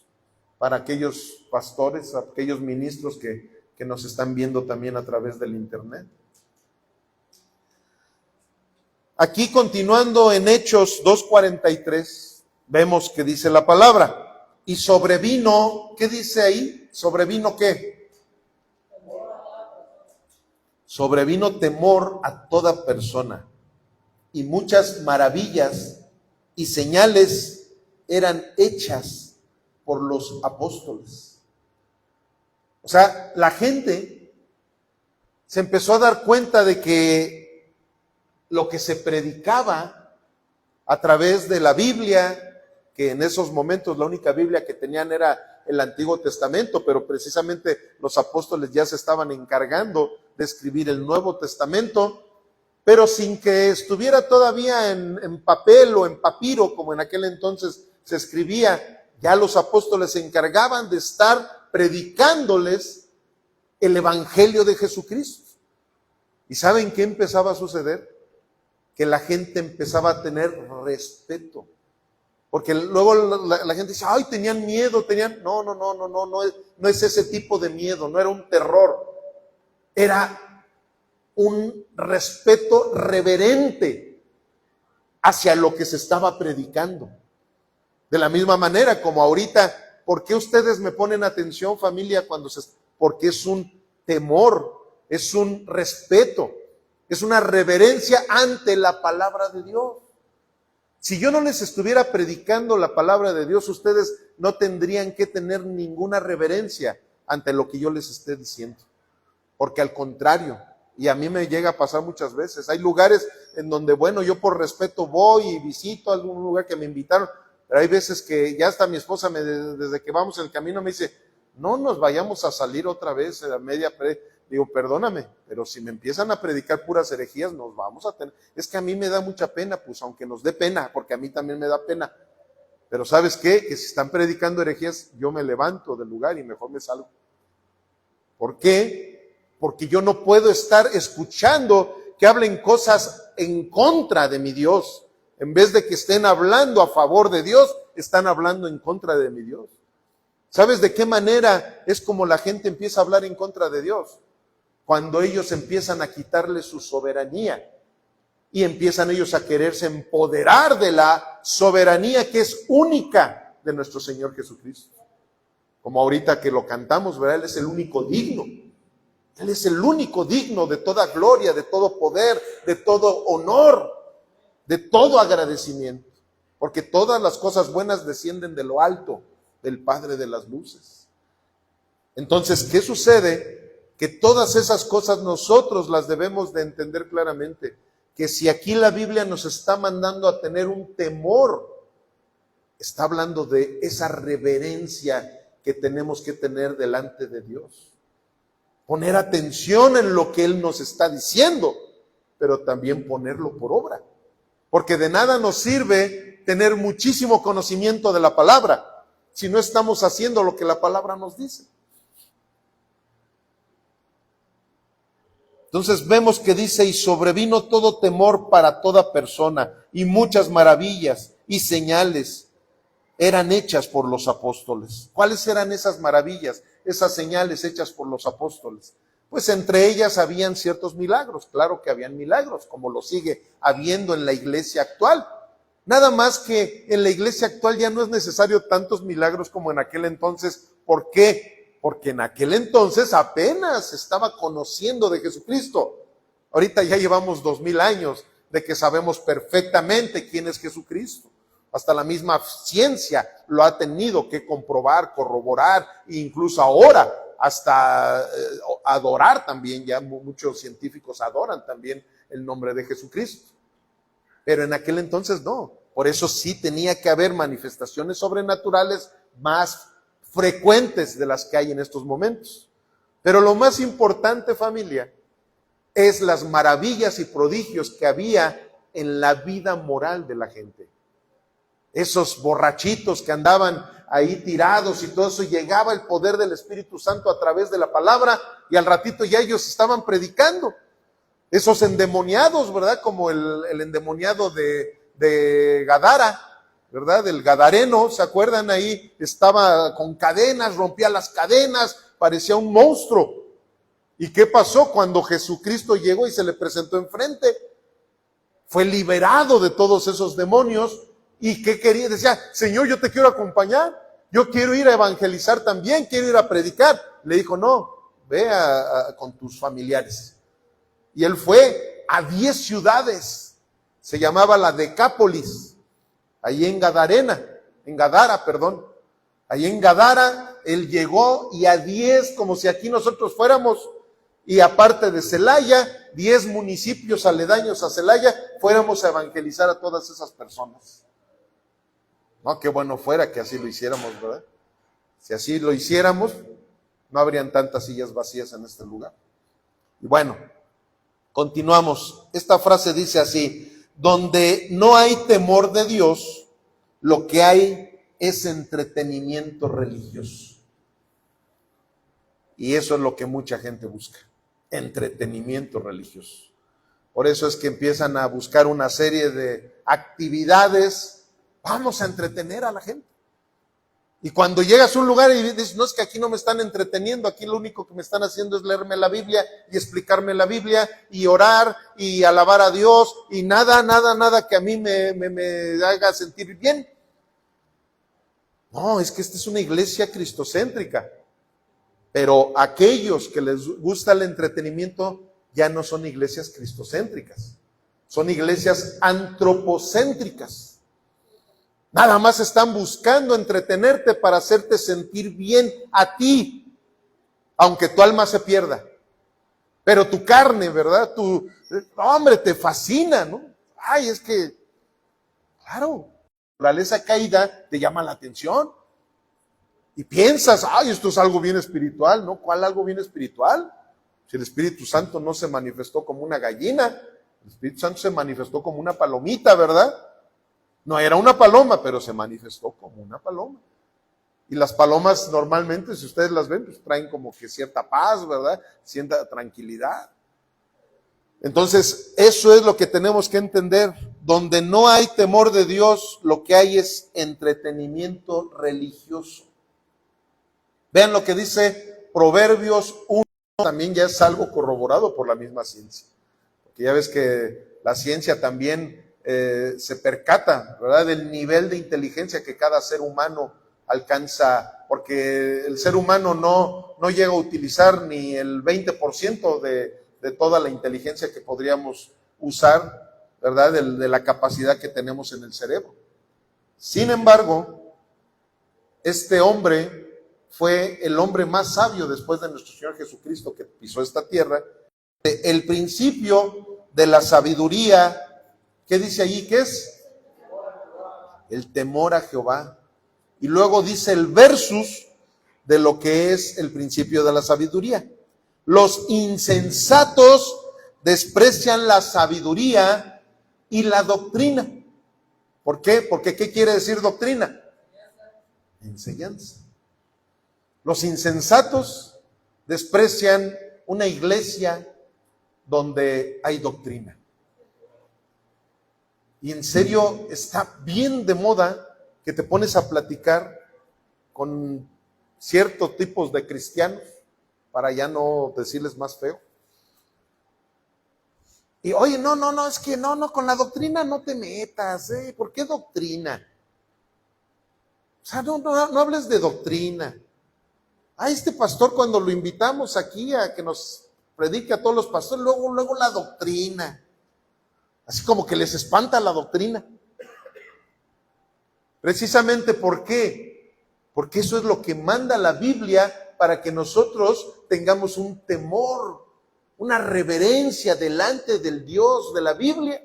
para aquellos pastores, a aquellos ministros que nos están viendo también a través del internet. Aquí continuando en Hechos 2:43, vemos que dice la palabra, y sobrevino, ¿qué dice ahí? ¿Sobrevino qué? Sobrevino temor a toda persona, y muchas maravillas y señales eran hechas por los apóstoles. O sea, la gente se empezó a dar cuenta de que lo que se predicaba a través de la Biblia, que en esos momentos la única Biblia que tenían era el Antiguo Testamento, pero precisamente los apóstoles ya se estaban encargando de escribir el Nuevo Testamento, pero sin que estuviera todavía en papel o en papiro, como en aquel entonces se escribía. Ya los apóstoles se encargaban de estar predicándoles el Evangelio de Jesucristo. ¿Y saben qué empezaba a suceder? Que la gente empezaba a tener respeto. Porque luego la gente dice, ay, tenían miedo, no es ese tipo de miedo, no era un terror, era un respeto reverente hacia lo que se estaba predicando. De la misma manera como ahorita, ¿por qué ustedes me ponen atención, familia? Porque es un temor, es un respeto, es una reverencia ante la palabra de Dios. Si yo no les estuviera predicando la palabra de Dios, ustedes no tendrían que tener ninguna reverencia ante lo que yo les esté diciendo. Porque al contrario, y a mí me llega a pasar muchas veces, hay lugares en donde, bueno, yo por respeto voy y visito algún lugar que me invitaron, pero hay veces que ya hasta mi esposa, desde que vamos en el camino, me dice, no nos vayamos a salir otra vez a media. Digo, perdóname, pero si me empiezan a predicar puras herejías, nos vamos a tener. Es que a mí me da mucha pena, pues aunque nos dé pena, porque a mí también me da pena. Pero ¿sabes qué? Que si están predicando herejías, yo me levanto del lugar y mejor me salgo. ¿Por qué? Porque yo no puedo estar escuchando que hablen cosas en contra de mi Dios. En vez de que estén hablando a favor de Dios, están hablando en contra de mi Dios. ¿Sabes de qué manera es como la gente empieza a hablar en contra de Dios? Cuando ellos empiezan a quitarle su soberanía y empiezan ellos a quererse empoderar de la soberanía que es única de nuestro Señor Jesucristo. Como ahorita que lo cantamos, ¿verdad? Él es el único digno. Él es el único digno de toda gloria, de todo poder, de todo honor, de todo agradecimiento. Porque todas las cosas buenas descienden de lo alto, del Padre de las luces. Entonces, ¿qué sucede? Que todas esas cosas nosotros las debemos de entender claramente. Que si aquí la Biblia nos está mandando a tener un temor, está hablando de esa reverencia que tenemos que tener delante de Dios. Poner atención en lo que Él nos está diciendo, pero también ponerlo por obra. Porque de nada nos sirve tener muchísimo conocimiento de la palabra si no estamos haciendo lo que la palabra nos dice. Entonces vemos que dice, y sobrevino todo temor para toda persona, y muchas maravillas y señales eran hechas por los apóstoles. ¿Cuáles eran esas maravillas, esas señales hechas por los apóstoles? Pues entre ellas habían ciertos milagros. Claro que habían milagros, como lo sigue habiendo en la iglesia actual. Nada más que en la iglesia actual ya no es necesario tantos milagros como en aquel entonces. ¿Por qué? Porque en aquel entonces apenas se estaba conociendo de Jesucristo. Ahorita ya llevamos 2000 años de que sabemos perfectamente quién es Jesucristo. Hasta la misma ciencia lo ha tenido que comprobar, corroborar, e incluso ahora hasta adorar también. Ya muchos científicos adoran también el nombre de Jesucristo. Pero en aquel entonces no. Por eso sí tenía que haber manifestaciones sobrenaturales más frecuentes de las que hay en estos momentos. Pero lo más importante, familia, es las maravillas y prodigios que había en la vida moral de la gente. Esos borrachitos que andaban ahí tirados y todo eso, llegaba el poder del Espíritu Santo a través de la palabra y al ratito ya ellos estaban predicando. Esos endemoniados, ¿verdad? Como el endemoniado de Gadara, ¿verdad? El gadareno, ¿se acuerdan? Ahí estaba con cadenas, rompía las cadenas, parecía un monstruo. ¿Y qué pasó cuando Jesucristo llegó y se le presentó enfrente? Fue liberado de todos esos demonios. ¿Y qué quería? Decía, Señor, yo te quiero acompañar, yo quiero ir a evangelizar también, quiero ir a predicar. Le dijo, no, ve con tus familiares. Y él fue a 10 ciudades, se llamaba la Decápolis, ahí en Gadara, ahí en Gadara, él llegó y a 10, como si aquí nosotros fuéramos, y aparte de Celaya, 10 municipios aledaños a Celaya, fuéramos a evangelizar a todas esas personas. No, qué bueno fuera que así lo hiciéramos, ¿verdad? Si así lo hiciéramos, no habrían tantas sillas vacías en este lugar. Y bueno, continuamos. Esta frase dice así: donde no hay temor de Dios, lo que hay es entretenimiento religioso. Y eso es lo que mucha gente busca, entretenimiento religioso. Por eso es que empiezan a buscar una serie de actividades. Vamos a entretener a la gente. Y cuando llegas a un lugar y dices, no, es que aquí no me están entreteniendo, aquí lo único que me están haciendo es leerme la Biblia y explicarme la Biblia y orar y alabar a Dios y nada que a mí me haga sentir bien. No, es que esta es una iglesia cristocéntrica. Pero aquellos que les gusta el entretenimiento ya no son iglesias cristocéntricas, son iglesias antropocéntricas. Nada más están buscando entretenerte para hacerte sentir bien a ti, aunque tu alma se pierda. Pero tu carne, ¿verdad? Hombre, te fascina, ¿no? Ay, es que, claro, la naturaleza caída te llama la atención. Y piensas, ay, esto es algo bien espiritual, ¿no? ¿Cuál algo bien espiritual? Si el Espíritu Santo no se manifestó como una gallina, el Espíritu Santo se manifestó como una palomita, ¿verdad? No era una paloma, pero se manifestó como una paloma. Y las palomas normalmente, si ustedes las ven, pues traen como que cierta paz, ¿verdad? Cierta tranquilidad. Entonces, eso es lo que tenemos que entender. Donde no hay temor de Dios, lo que hay es entretenimiento religioso. Vean lo que dice Proverbios 1, también ya es algo corroborado por la misma ciencia. Porque ya ves que la ciencia también se percata, ¿verdad?, del nivel de inteligencia que cada ser humano alcanza, porque el ser humano no llega a utilizar ni el 20% de toda la inteligencia que podríamos usar, ¿verdad?, de la capacidad que tenemos en el cerebro. Sin embargo, este hombre fue el hombre más sabio después de nuestro Señor Jesucristo que pisó esta tierra. El principio de la sabiduría, ¿qué dice allí? ¿Qué es? El temor a Jehová. Y luego dice el versus de lo que es el principio de la sabiduría. Los insensatos desprecian la sabiduría y la doctrina. ¿Por qué? Porque ¿qué quiere decir doctrina? Enseñanza. Los insensatos desprecian una iglesia donde hay doctrina. Y en serio está bien de moda que te pones a platicar con ciertos tipos de cristianos, para ya no decirles más feo. Y oye, no, es que no, con la doctrina no te metas, ¿por qué doctrina? O sea, no hables de doctrina. A este pastor cuando lo invitamos aquí a que nos predique a todos los pastores, luego la doctrina. Así como que les espanta la doctrina. Precisamente, ¿por qué? Porque eso es lo que manda la Biblia para que nosotros tengamos un temor, una reverencia delante del Dios de la Biblia.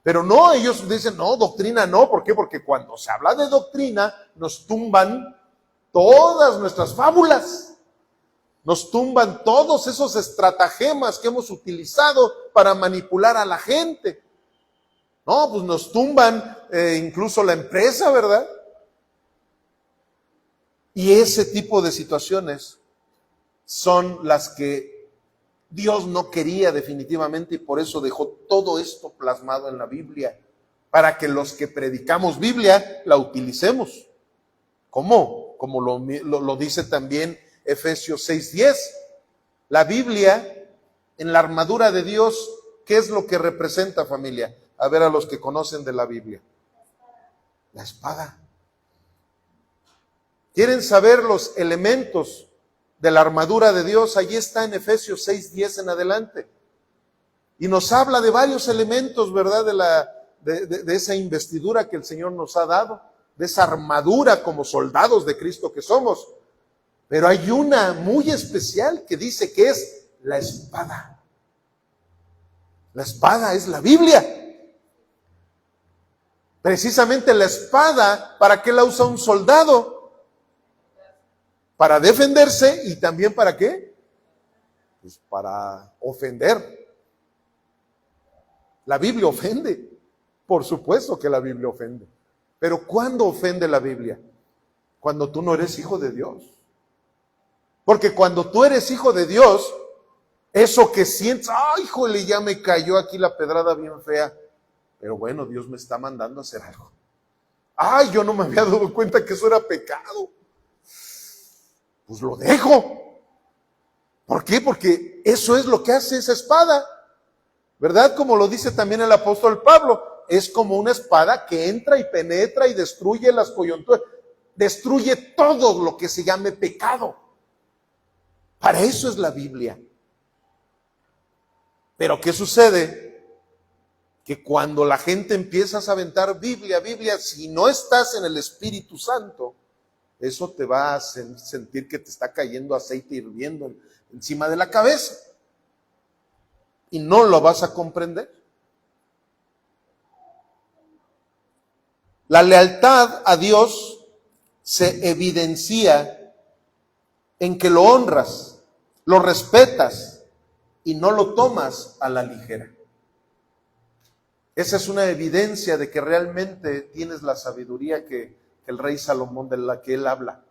Pero no, ellos dicen, no, doctrina no. ¿Por qué? Porque cuando se habla de doctrina, nos tumban todas nuestras fábulas. Nos tumban todos esos estratagemas que hemos utilizado para manipular a la gente. No, pues nos tumban incluso la empresa, ¿verdad? Y ese tipo de situaciones son las que Dios no quería definitivamente, y por eso dejó todo esto plasmado en la Biblia, para que los que predicamos Biblia la utilicemos. ¿Cómo? Como lo dice también Efesios 6:10. La Biblia, en la armadura de Dios, ¿qué es lo que representa, familia? A ver, a los que conocen de la Biblia. La espada. ¿Quieren saber los elementos de la armadura de Dios? Allí está en Efesios 6:10 en adelante. Y nos habla de varios elementos, ¿verdad? De esa investidura que el Señor nos ha dado, de esa armadura como soldados de Cristo que somos. Pero hay una muy especial que dice que es la espada. La espada es la Biblia. Precisamente la espada, ¿para qué la usa un soldado? Para defenderse. ¿Y también para qué? Pues para ofender. La Biblia ofende. Por supuesto que la Biblia ofende. Pero ¿cuándo ofende la Biblia? Cuando tú no eres hijo de Dios. Porque cuando tú eres hijo de Dios, eso que sientes, ¡ay, híjole, ya me cayó aquí la pedrada bien fea! Pero bueno, Dios me está mandando a hacer algo. ¡Ay, yo no me había dado cuenta que eso era pecado! Pues lo dejo. ¿Por qué? Porque eso es lo que hace esa espada. ¿Verdad? Como lo dice también el apóstol Pablo. Es como una espada que entra y penetra y destruye las coyunturas. Destruye todo lo que se llame pecado. Para eso es la Biblia. Pero ¿qué sucede? Que cuando la gente empieza a aventar Biblia, si no estás en el Espíritu Santo, eso te va a hacer sentir que te está cayendo aceite hirviendo encima de la cabeza. Y no lo vas a comprender. La lealtad a Dios se evidencia en que lo honras, lo respetas y no lo tomas a la ligera. Esa es una evidencia de que realmente tienes la sabiduría que el rey Salomón, de la que él habla.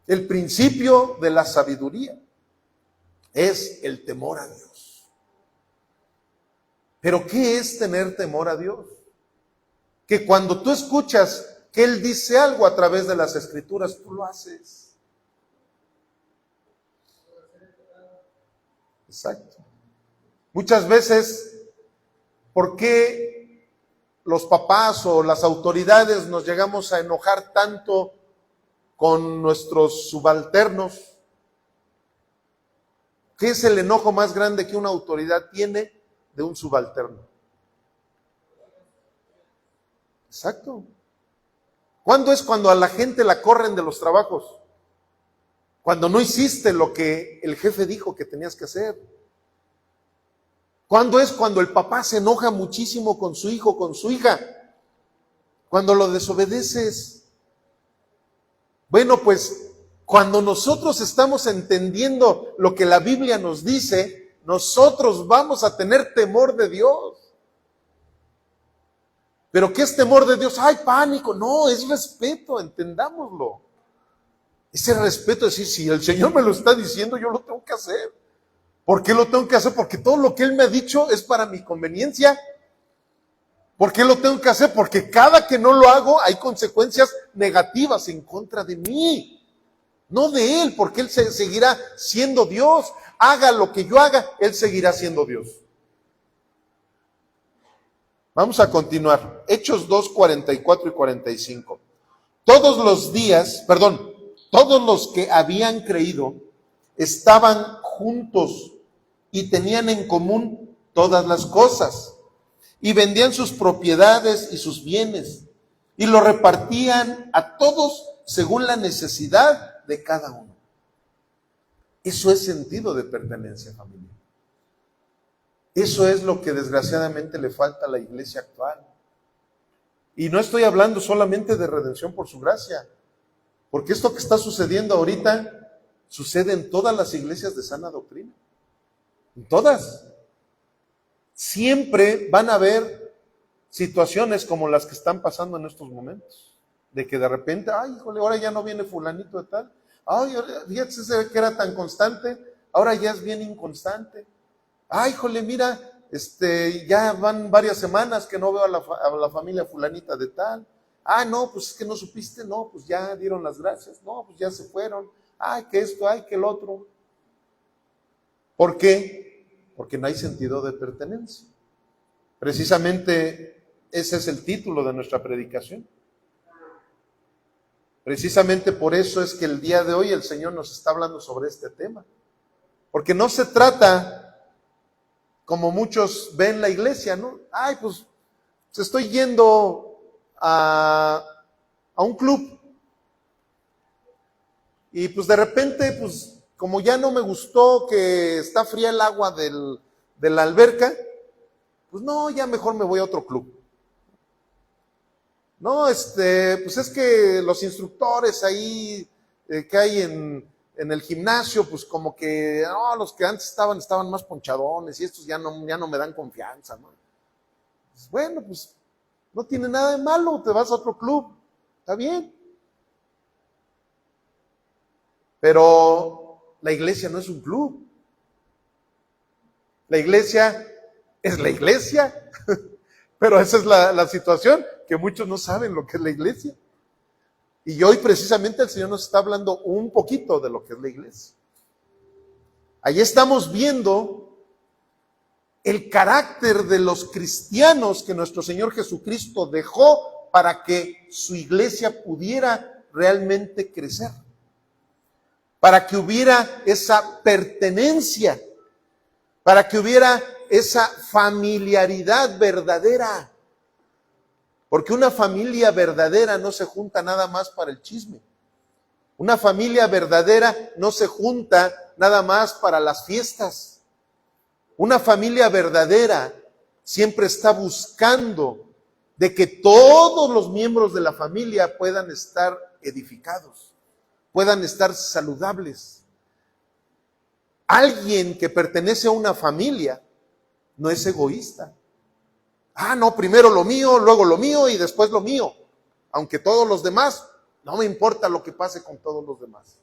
El principio de la sabiduría es el temor a Dios. ¿Pero qué es tener temor a Dios? Que cuando tú escuchas que Él dice algo a través de las Escrituras, tú lo haces. Exacto. Muchas veces, ¿por qué los papás o las autoridades nos llegamos a enojar tanto con nuestros subalternos? ¿Qué es el enojo más grande que una autoridad tiene de un subalterno? Exacto. ¿Cuándo es cuando a la gente la corren de los trabajos? Cuando no hiciste lo que el jefe dijo que tenías que hacer. ¿Cuándo es cuando el papá se enoja muchísimo con su hijo, con su hija? Cuando lo desobedeces. Bueno, pues cuando nosotros estamos entendiendo lo que la Biblia nos dice, nosotros vamos a tener temor de Dios. ¿Pero qué es temor de Dios? ¡Ay, pánico! No, es respeto, entendámoslo. Ese respeto es decir, si el Señor me lo está diciendo, yo lo tengo que hacer. ¿Por qué lo tengo que hacer? Porque todo lo que Él me ha dicho es para mi conveniencia. ¿Por qué lo tengo que hacer? Porque cada que no lo hago hay consecuencias negativas en contra de mí. No de Él, porque Él seguirá siendo Dios. Haga lo que yo haga, Él seguirá siendo Dios. Vamos a continuar. Hechos 2, 44 y 45. Todos los que habían creído estaban juntos y tenían en común todas las cosas, y vendían sus propiedades y sus bienes, y lo repartían a todos según la necesidad de cada uno. Eso es sentido de pertenencia, familia. Eso es lo que desgraciadamente le falta a la iglesia actual. Y no estoy hablando solamente de redención por su gracia, porque esto que está sucediendo ahorita sucede en todas las iglesias de sana doctrina. En todas. Siempre van a haber situaciones como las que están pasando en estos momentos. De que de repente, ay, híjole, ahora ya no viene fulanito de tal. Ay, fíjate que era tan constante, ahora ya es bien inconstante. Ay, híjole, mira, ya van varias semanas que no veo a la familia fulanita de tal. Ah, no, pues es que no supiste, no, pues ya dieron las gracias, no, pues ya se fueron. Ay, que esto, ay, que el otro. ¿Por qué? Porque no hay sentido de pertenencia. Precisamente ese es el título de nuestra predicación. Precisamente por eso es que el día de hoy el Señor nos está hablando sobre este tema. Porque no se trata, como muchos ven la iglesia, ¿no? Ay, pues estoy yendo a un club. Y pues de repente, pues como ya no me gustó que está fría el agua de la alberca, pues no, ya mejor me voy a otro club. No, pues es que los instructores ahí que hay en el gimnasio, pues como que, no, los que antes estaban más ponchadones y estos ya no me dan confianza, ¿no? Pues bueno, pues no tiene nada de malo, te vas a otro club, está bien. Pero la iglesia no es un club. La iglesia es la iglesia. Pero esa es la situación, que muchos no saben lo que es la iglesia. Y hoy precisamente el Señor nos está hablando un poquito de lo que es la iglesia. Ahí estamos viendo el carácter de los cristianos que nuestro Señor Jesucristo dejó para que su iglesia pudiera realmente crecer. Para que hubiera esa pertenencia, para que hubiera esa familiaridad verdadera. Porque una familia verdadera no se junta nada más para el chisme. Una familia verdadera no se junta nada más para las fiestas. Una familia verdadera siempre está buscando de que todos los miembros de la familia puedan estar edificados, puedan estar saludables. Alguien que pertenece a una familia no es egoísta. No, primero lo mío, luego lo mío y después lo mío. Aunque todos los demás, no me importa lo que pase con todos los demás.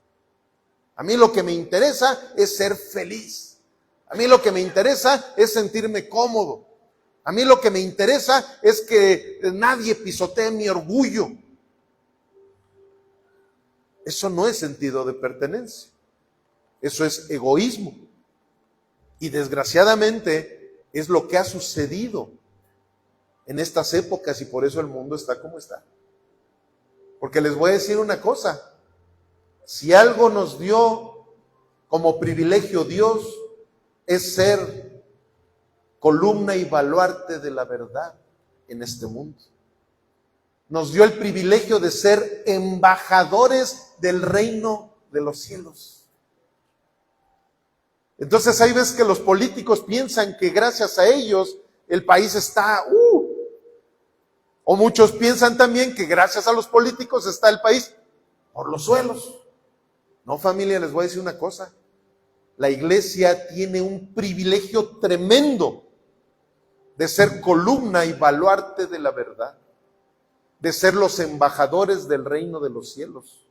A mí lo que me interesa es ser feliz. A mí lo que me interesa es sentirme cómodo. A mí lo que me interesa es que nadie pisotee mi orgullo. Eso no es sentido de pertenencia. Eso es egoísmo. Y desgraciadamente es lo que ha sucedido en estas épocas y por eso el mundo está como está. Porque les voy a decir una cosa. Si algo nos dio como privilegio Dios es ser columna y baluarte de la verdad en este mundo. Nos dio el privilegio de ser embajadores del reino de los cielos. Entonces hay veces que los políticos piensan que gracias a ellos el país está, o muchos piensan también que gracias a los políticos está el país por los suelos. No, familia, les voy a decir una cosa. La iglesia tiene un privilegio tremendo de ser columna y baluarte de la verdad, de ser los embajadores del reino de los cielos.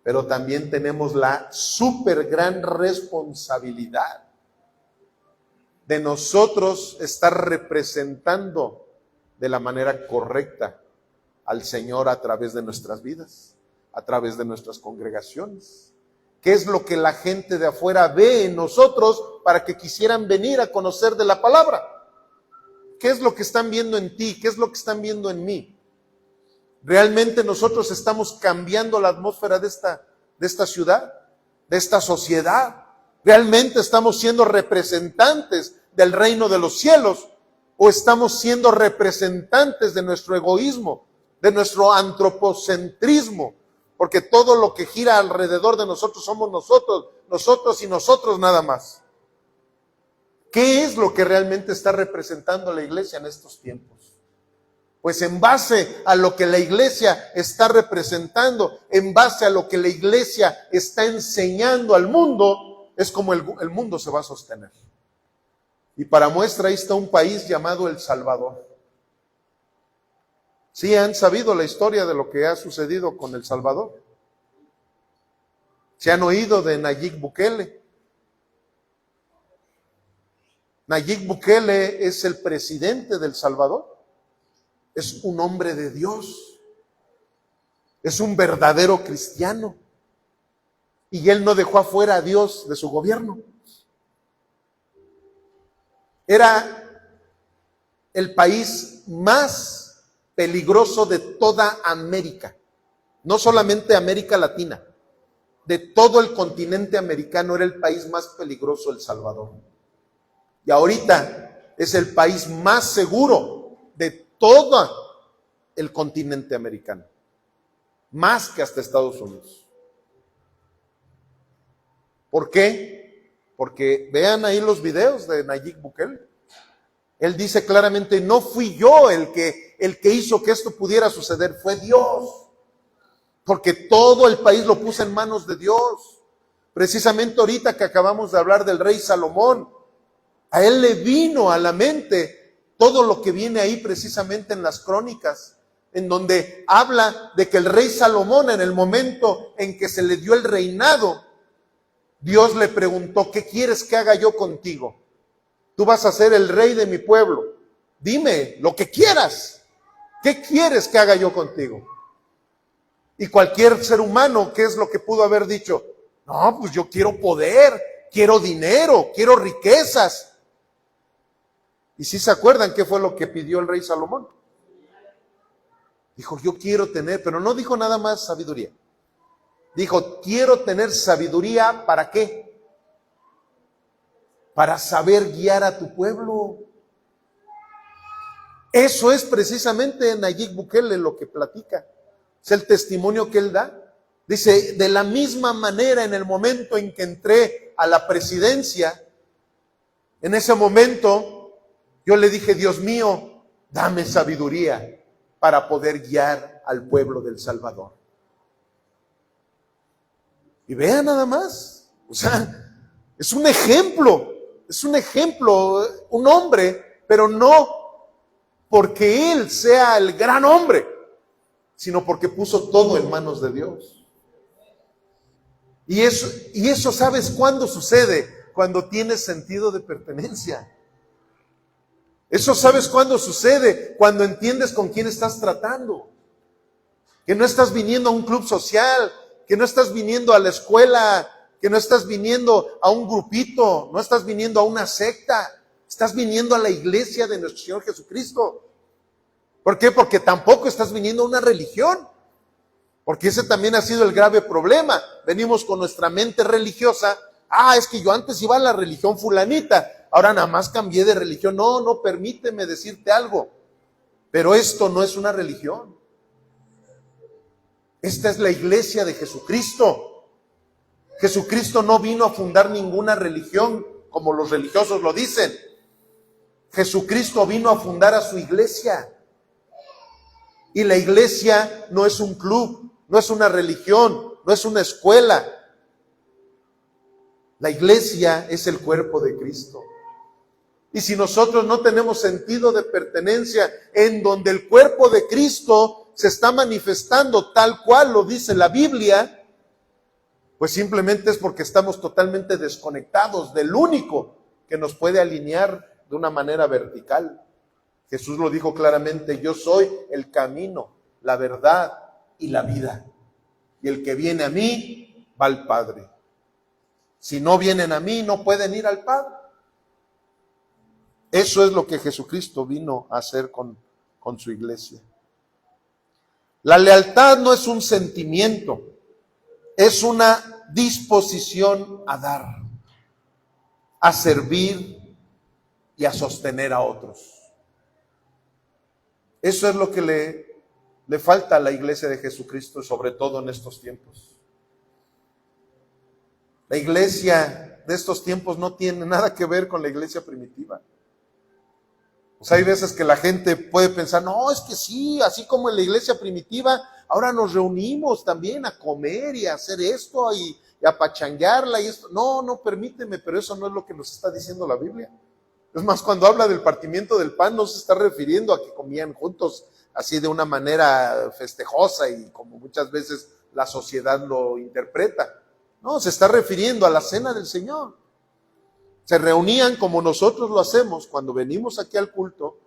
Pero también tenemos la súper gran responsabilidad de nosotros estar representando de la manera correcta al Señor a través de nuestras vidas, a través de nuestras congregaciones. ¿Qué es lo que la gente de afuera ve en nosotros para que quisieran venir a conocer de la palabra? ¿Qué es lo que están viendo en ti? ¿Qué es lo que están viendo en mí? ¿Realmente nosotros estamos cambiando la atmósfera de esta ciudad, de esta sociedad? ¿Realmente estamos siendo representantes del reino de los cielos? ¿O estamos siendo representantes de nuestro egoísmo, de nuestro antropocentrismo? Porque todo lo que gira alrededor de nosotros somos nosotros y nosotros nada más. ¿Qué es lo que realmente está representando la iglesia en estos tiempos? Pues en base a lo que la iglesia está representando, en base a lo que la iglesia está enseñando al mundo, es como el mundo se va a sostener. Y para muestra ahí está un país llamado El Salvador. ¿Sí han sabido la historia de lo que ha sucedido con El Salvador? ¿Se han oído de Nayib Bukele? Nayib Bukele es el presidente de El Salvador. Es un hombre de Dios. Es un verdadero cristiano. Y él no dejó afuera a Dios de su gobierno. Era el país más peligroso de toda América, no solamente América Latina, de todo el continente americano era el país más peligroso El Salvador. Y ahorita es el país más seguro de todo el continente americano, más que hasta Estados Unidos. ¿Por qué? Porque vean ahí los videos de Nayib Bukele. Él dice claramente, no fui yo el que hizo que esto pudiera suceder, fue Dios. Porque todo el país lo puso en manos de Dios. Precisamente ahorita que acabamos de hablar del rey Salomón, a él le vino a la mente todo lo que viene ahí precisamente en las crónicas, en donde habla de que el rey Salomón, en el momento en que se le dio el reinado, Dios le preguntó, ¿qué quieres que haga yo contigo? Tú vas a ser el rey de mi pueblo. Dime lo que quieras. ¿Qué quieres que haga yo contigo? Y cualquier ser humano, ¿qué es lo que pudo haber dicho? No, pues yo quiero poder, quiero dinero, quiero riquezas. ¿Y si se acuerdan qué fue lo que pidió el rey Salomón? Dijo, yo quiero tener, pero no dijo nada más sabiduría. Dijo, quiero tener sabiduría, ¿para qué? Para saber guiar a tu pueblo. Eso es precisamente Nayib Bukele lo que platica. Es el testimonio que él da. Dice, de la misma manera en el momento en que entré a la presidencia, en ese momento yo le dije, Dios mío, dame sabiduría para poder guiar al pueblo del Salvador. Y vean nada más, o sea, es un ejemplo, un hombre, pero no porque él sea el gran hombre, sino porque puso todo en manos de Dios. Y eso ¿sabes cuándo sucede? Cuando tienes sentido de pertenencia. Eso ¿sabes cuándo sucede? Cuando entiendes con quién estás tratando. Que no estás viniendo a un club social, que no estás viniendo a la escuela, que no estás viniendo a un grupito, no estás viniendo a una secta, estás viniendo a la iglesia de nuestro Señor Jesucristo. ¿Por qué? Porque tampoco estás viniendo a una religión. Porque ese también ha sido el grave problema. Venimos con nuestra mente religiosa. Es que yo antes iba a la religión fulanita, ahora nada más cambié de religión. No, permíteme decirte algo. Pero esto no es una religión. Esta es la iglesia de Jesucristo. Jesucristo no vino a fundar ninguna religión, como los religiosos lo dicen. Jesucristo vino a fundar a su iglesia. Y la iglesia no es un club, no es una religión, no es una escuela. La iglesia es el cuerpo de Cristo. Y si nosotros no tenemos sentido de pertenencia en donde el cuerpo de Cristo se está manifestando tal cual lo dice la Biblia, pues simplemente es porque estamos totalmente desconectados del único que nos puede alinear de una manera vertical. Jesús lo dijo claramente: yo soy el camino, la verdad y la vida. Y el que viene a mí va al Padre. Si no vienen a mí, no pueden ir al Padre. Eso es lo que Jesucristo vino a hacer con su iglesia. La lealtad no es un sentimiento, es una disposición a dar, a servir y a sostener a otros. Eso es lo que le falta a la iglesia de Jesucristo, sobre todo en estos tiempos. La iglesia de estos tiempos no tiene nada que ver con la iglesia primitiva. O sea, hay veces que la gente puede pensar: no, es que sí, así como en la iglesia primitiva, ahora nos reunimos también a comer y a hacer esto y a pachanguearla y esto. No, permíteme, pero eso no es lo que nos está diciendo la Biblia. Es más, cuando habla del partimiento del pan, no se está refiriendo a que comían juntos así de una manera festejosa y como muchas veces la sociedad lo interpreta. No, se está refiriendo a la cena del Señor. Se reunían como nosotros lo hacemos cuando venimos aquí al culto,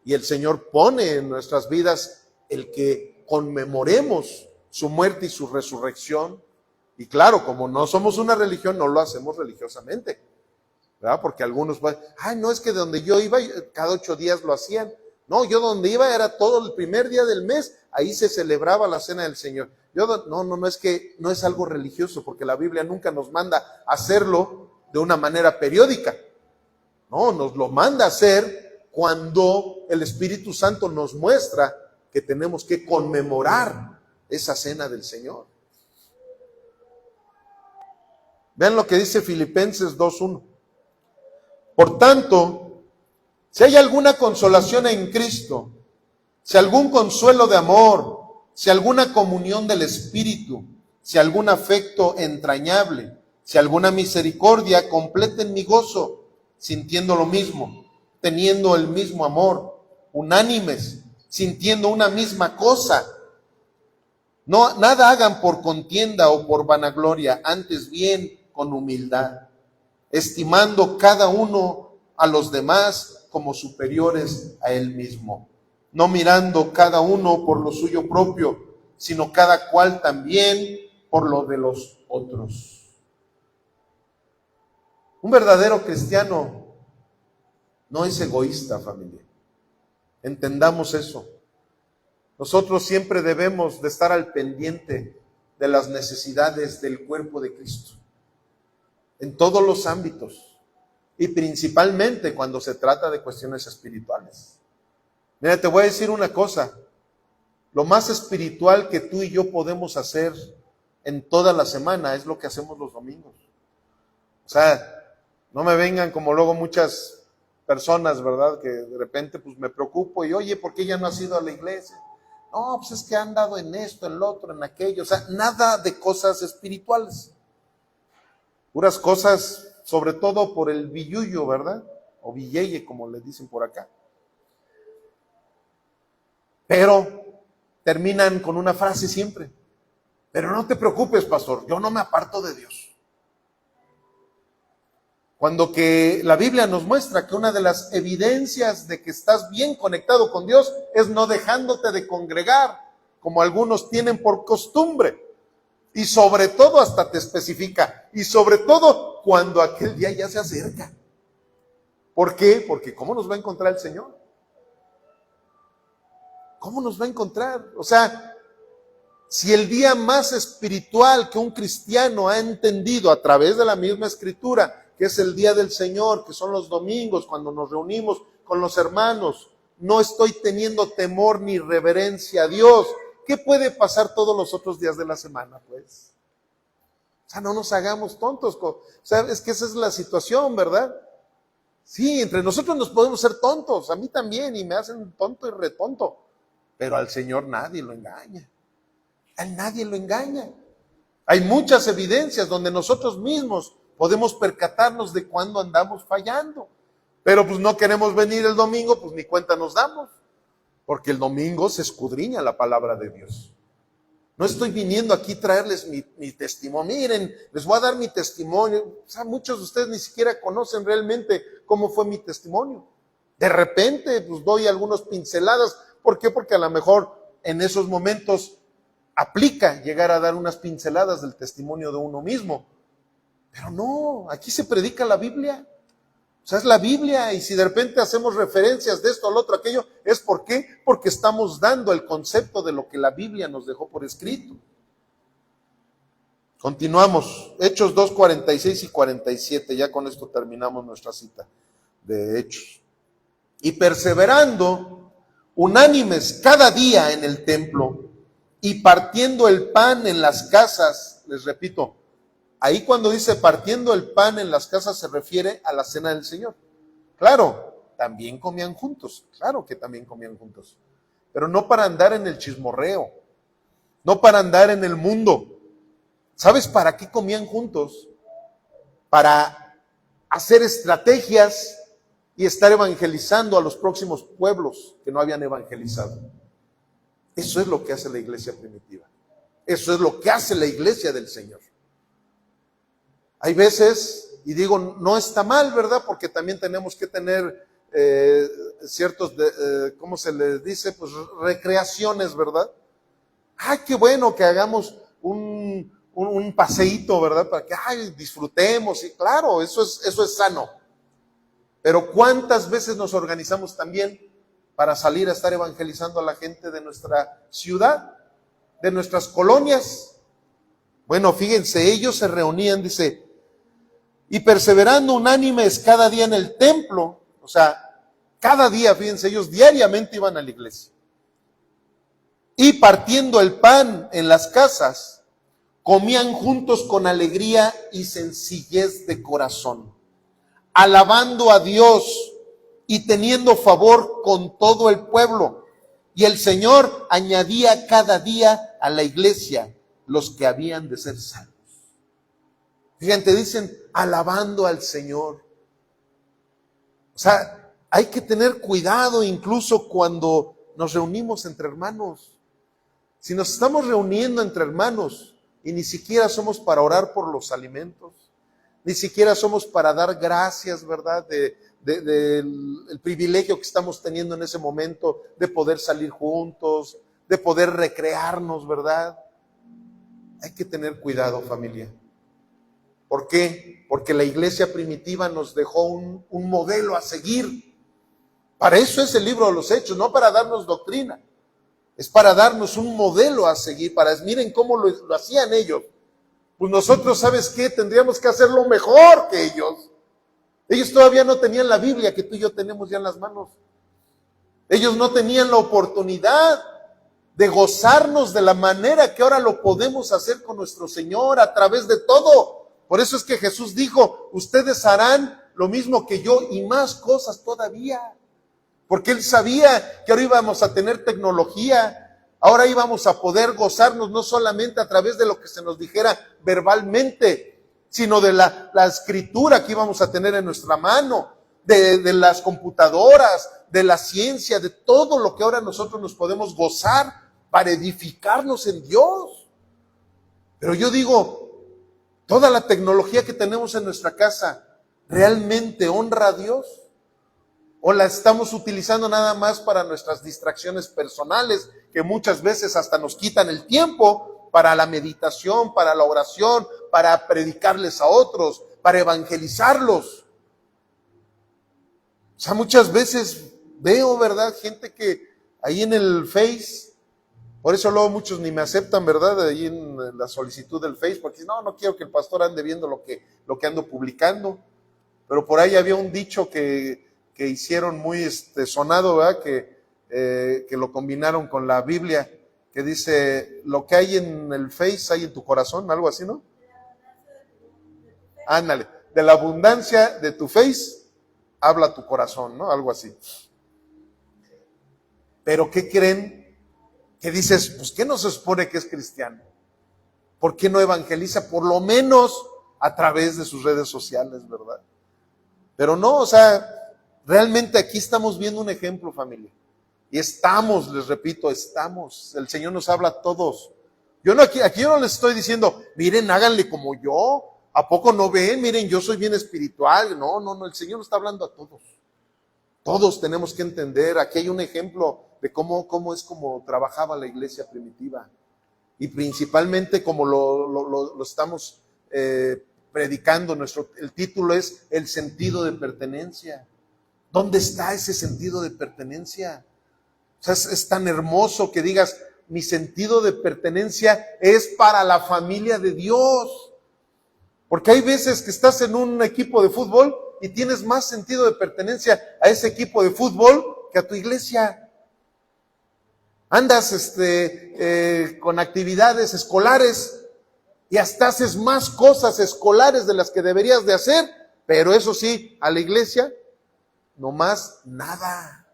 y el Señor pone en nuestras vidas el que conmemoremos su muerte y su resurrección. Y claro, como no somos una religión, no lo hacemos religiosamente, ¿verdad? Porque algunos van: no, es que de donde yo iba, cada 8 días lo hacían. No, yo donde iba era todo el primer día del mes, ahí se celebraba la cena del Señor. No, es que no es algo religioso, porque la Biblia nunca nos manda a hacerlo de una manera periódica. No, nos lo manda a hacer cuando el Espíritu Santo nos muestra que tenemos que conmemorar esa cena del Señor. Vean lo que dice Filipenses 2:1. Por tanto, si hay alguna consolación en Cristo, si algún consuelo de amor, si alguna comunión del Espíritu, si algún afecto entrañable, si alguna misericordia, completen mi gozo, sintiendo lo mismo, teniendo el mismo amor, unánimes, sintiendo una misma cosa. No, nada hagan por contienda o por vanagloria, antes bien con humildad, estimando cada uno a los demás como superiores a él mismo, no mirando cada uno por lo suyo propio, sino cada cual también por lo de los otros. Un verdadero cristiano no es egoísta, familia. Entendamos eso. Nosotros siempre debemos de estar al pendiente de las necesidades del cuerpo de Cristo, en todos los ámbitos, y principalmente cuando se trata de cuestiones espirituales. Mira, te voy a decir una cosa: lo más espiritual que tú y yo podemos hacer en toda la semana es lo que hacemos los domingos. O sea, no me vengan como luego muchas personas, ¿verdad? Que de repente pues me preocupo y: oye, ¿por qué ya no has ido a la iglesia? No, pues es que han dado en esto, en lo otro, en aquello. O sea, nada de cosas espirituales. Puras cosas, sobre todo por el billuyo, ¿verdad? O billeye, como le dicen por acá. pero terminan con una frase siempre: pero no te preocupes, pastor, yo no me aparto de Dios. Cuando que la Biblia nos muestra que una de las evidencias de que estás bien conectado con Dios es no dejándote de congregar, como algunos tienen por costumbre. Y sobre todo hasta te especifica, y sobre todo cuando aquel día ya se acerca. ¿Por qué? Porque ¿cómo nos va a encontrar el Señor? ¿Cómo nos va a encontrar? O sea, si el día más espiritual que un cristiano ha entendido a través de la misma Escritura, que es el día del Señor, que son los domingos, cuando nos reunimos con los hermanos, no estoy teniendo temor ni reverencia a Dios, ¿qué puede pasar todos los otros días de la semana, pues? O sea, no nos hagamos tontos. O sea, es que esa es la situación, ¿verdad? Sí, entre nosotros nos podemos ser tontos, a mí también, y me hacen tonto y retonto, pero al Señor nadie lo engaña. A él nadie lo engaña. Hay muchas evidencias donde nosotros mismos podemos percatarnos de cuando andamos fallando. Pero pues no queremos venir el domingo, pues ni cuenta nos damos. Porque el domingo se escudriña la palabra de Dios. No estoy viniendo aquí a traerles mi testimonio. Miren, les voy a dar mi testimonio. O sea, muchos de ustedes ni siquiera conocen realmente cómo fue mi testimonio. De repente, pues doy algunas pinceladas. ¿Por qué? Porque a lo mejor en esos momentos aplica llegar a dar unas pinceladas del testimonio de uno mismo. Pero no, aquí se predica la Biblia. O sea, es la Biblia, y si de repente hacemos referencias de esto, al otro, aquello, ¿es por qué? Porque estamos dando el concepto de lo que la Biblia nos dejó por escrito. Continuamos, Hechos 2, 46 y 47, ya con esto terminamos nuestra cita de Hechos. Y perseverando unánimes cada día en el templo, y partiendo el pan en las casas, les repito, ahí cuando dice partiendo el pan en las casas se refiere a la cena del Señor. Claro, también comían juntos, claro que también comían juntos, pero no para andar en el chismorreo, no para andar en el mundo. ¿Sabes para qué comían juntos? Para hacer estrategias y estar evangelizando a los próximos pueblos que no habían evangelizado. Eso es lo que hace la iglesia primitiva. Eso es lo que hace la iglesia del Señor. Hay veces, y digo, no está mal, ¿verdad? Porque también tenemos que tener ciertos, ¿cómo se les dice? Pues recreaciones, ¿verdad? Ay, qué bueno que hagamos un paseíto, ¿verdad? Para que disfrutemos, y claro, eso es sano. Pero ¿cuántas veces nos organizamos también para salir a estar evangelizando a la gente de nuestra ciudad, de nuestras colonias? Bueno, fíjense, ellos se reunían, dice, y perseverando unánimes cada día en el templo, o sea, cada día, fíjense, ellos diariamente iban a la iglesia. Y partiendo el pan en las casas, comían juntos con alegría y sencillez de corazón, alabando a Dios y teniendo favor con todo el pueblo. Y el Señor añadía cada día a la iglesia los que habían de ser salvos. Fíjate, dicen alabando al Señor. O sea, hay que tener cuidado incluso cuando nos reunimos entre hermanos. Si nos estamos reuniendo entre hermanos y ni siquiera somos para orar por los alimentos, ni siquiera somos para dar gracias, ¿verdad? Del privilegio que estamos teniendo en ese momento de poder salir juntos, de poder recrearnos, ¿verdad? Hay que tener cuidado, familia. ¿Por qué? Porque la iglesia primitiva nos dejó un modelo a seguir. Para eso es el libro de los Hechos, no para darnos doctrina. Es para darnos un modelo a seguir, miren cómo lo hacían ellos. Pues nosotros, ¿sabes qué? Tendríamos que hacerlo mejor que ellos. Ellos todavía no tenían la Biblia que tú y yo tenemos ya en las manos. Ellos no tenían la oportunidad de gozarnos de la manera que ahora lo podemos hacer con nuestro Señor a través de todo. Por eso es que Jesús dijo, ustedes harán lo mismo que yo y más cosas todavía. Porque Él sabía que ahora íbamos a tener tecnología, ahora íbamos a poder gozarnos no solamente a través de lo que se nos dijera verbalmente, sino de la escritura que íbamos a tener en nuestra mano. de las computadoras, de la ciencia, de todo lo que ahora nosotros nos podemos gozar para edificarnos en Dios. Pero yo digo, toda la tecnología que tenemos en nuestra casa, ¿realmente honra a Dios? ¿O la estamos utilizando nada más para nuestras distracciones personales, que muchas veces hasta nos quitan el tiempo para la meditación, para la oración, para predicarles a otros, para evangelizarlos? O sea, muchas veces veo, ¿verdad?, gente que ahí en el Face, por eso luego muchos ni me aceptan, ¿verdad?, ahí en la solicitud del Face, porque no quiero que el pastor ande viendo lo que ando publicando. Pero por ahí había un dicho que hicieron muy sonado, ¿verdad?, que lo combinaron con la Biblia, que dice, lo que hay en el Face hay en tu corazón, algo así, ¿no? Ándale, de la abundancia de tu Face habla tu corazón, ¿no? Algo así. Pero ¿qué creen? Que dices, pues ¿qué no se supone que es cristiano? ¿Por qué no evangeliza por lo menos a través de sus redes sociales, verdad? Pero no, o sea, realmente aquí estamos viendo un ejemplo, familia. Y estamos, les repito, estamos. El Señor nos habla a todos. Aquí yo no les estoy diciendo, miren, háganle como yo. ¿A poco no ven? Miren, yo soy bien espiritual. No, el Señor nos está hablando a todos. Todos tenemos que entender. Aquí hay un ejemplo de cómo trabajaba la iglesia primitiva. Y principalmente como lo estamos predicando, el título es El sentido de pertenencia. ¿Dónde está ese sentido de pertenencia? O sea, es tan hermoso que digas, mi sentido de pertenencia es para la familia de Dios. Porque hay veces que estás en un equipo de fútbol y tienes más sentido de pertenencia a ese equipo de fútbol que a tu iglesia. Andas con actividades escolares y hasta haces más cosas escolares de las que deberías de hacer, pero eso sí, a la iglesia, no más nada.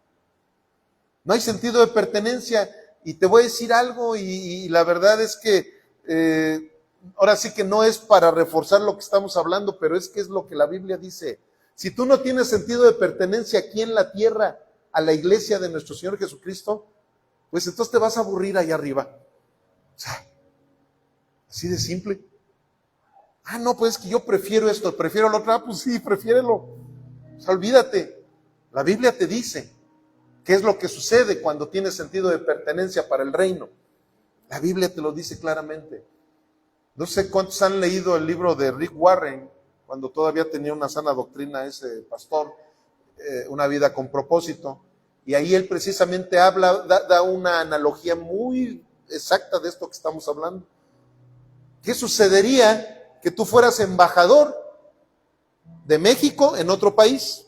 No hay sentido de pertenencia. Y te voy a decir algo, y la verdad es que ahora sí que no es para reforzar lo que estamos hablando, pero es que es lo que la Biblia dice. Si tú no tienes sentido de pertenencia aquí en la tierra, a la iglesia de nuestro Señor Jesucristo, pues entonces te vas a aburrir allá arriba. O sea, así de simple. No, pues es que yo prefiero esto, prefiero lo otro. Pues sí, prefiérelo. O sea, olvídate. La Biblia te dice qué es lo que sucede cuando tienes sentido de pertenencia para el reino. La Biblia te lo dice claramente. No sé cuántos han leído el libro de Rick Warren, cuando todavía tenía una sana doctrina ese pastor, Una vida con propósito. Y ahí él precisamente da una analogía muy exacta de esto que estamos hablando. ¿Qué sucedería que tú fueras embajador de México en otro país?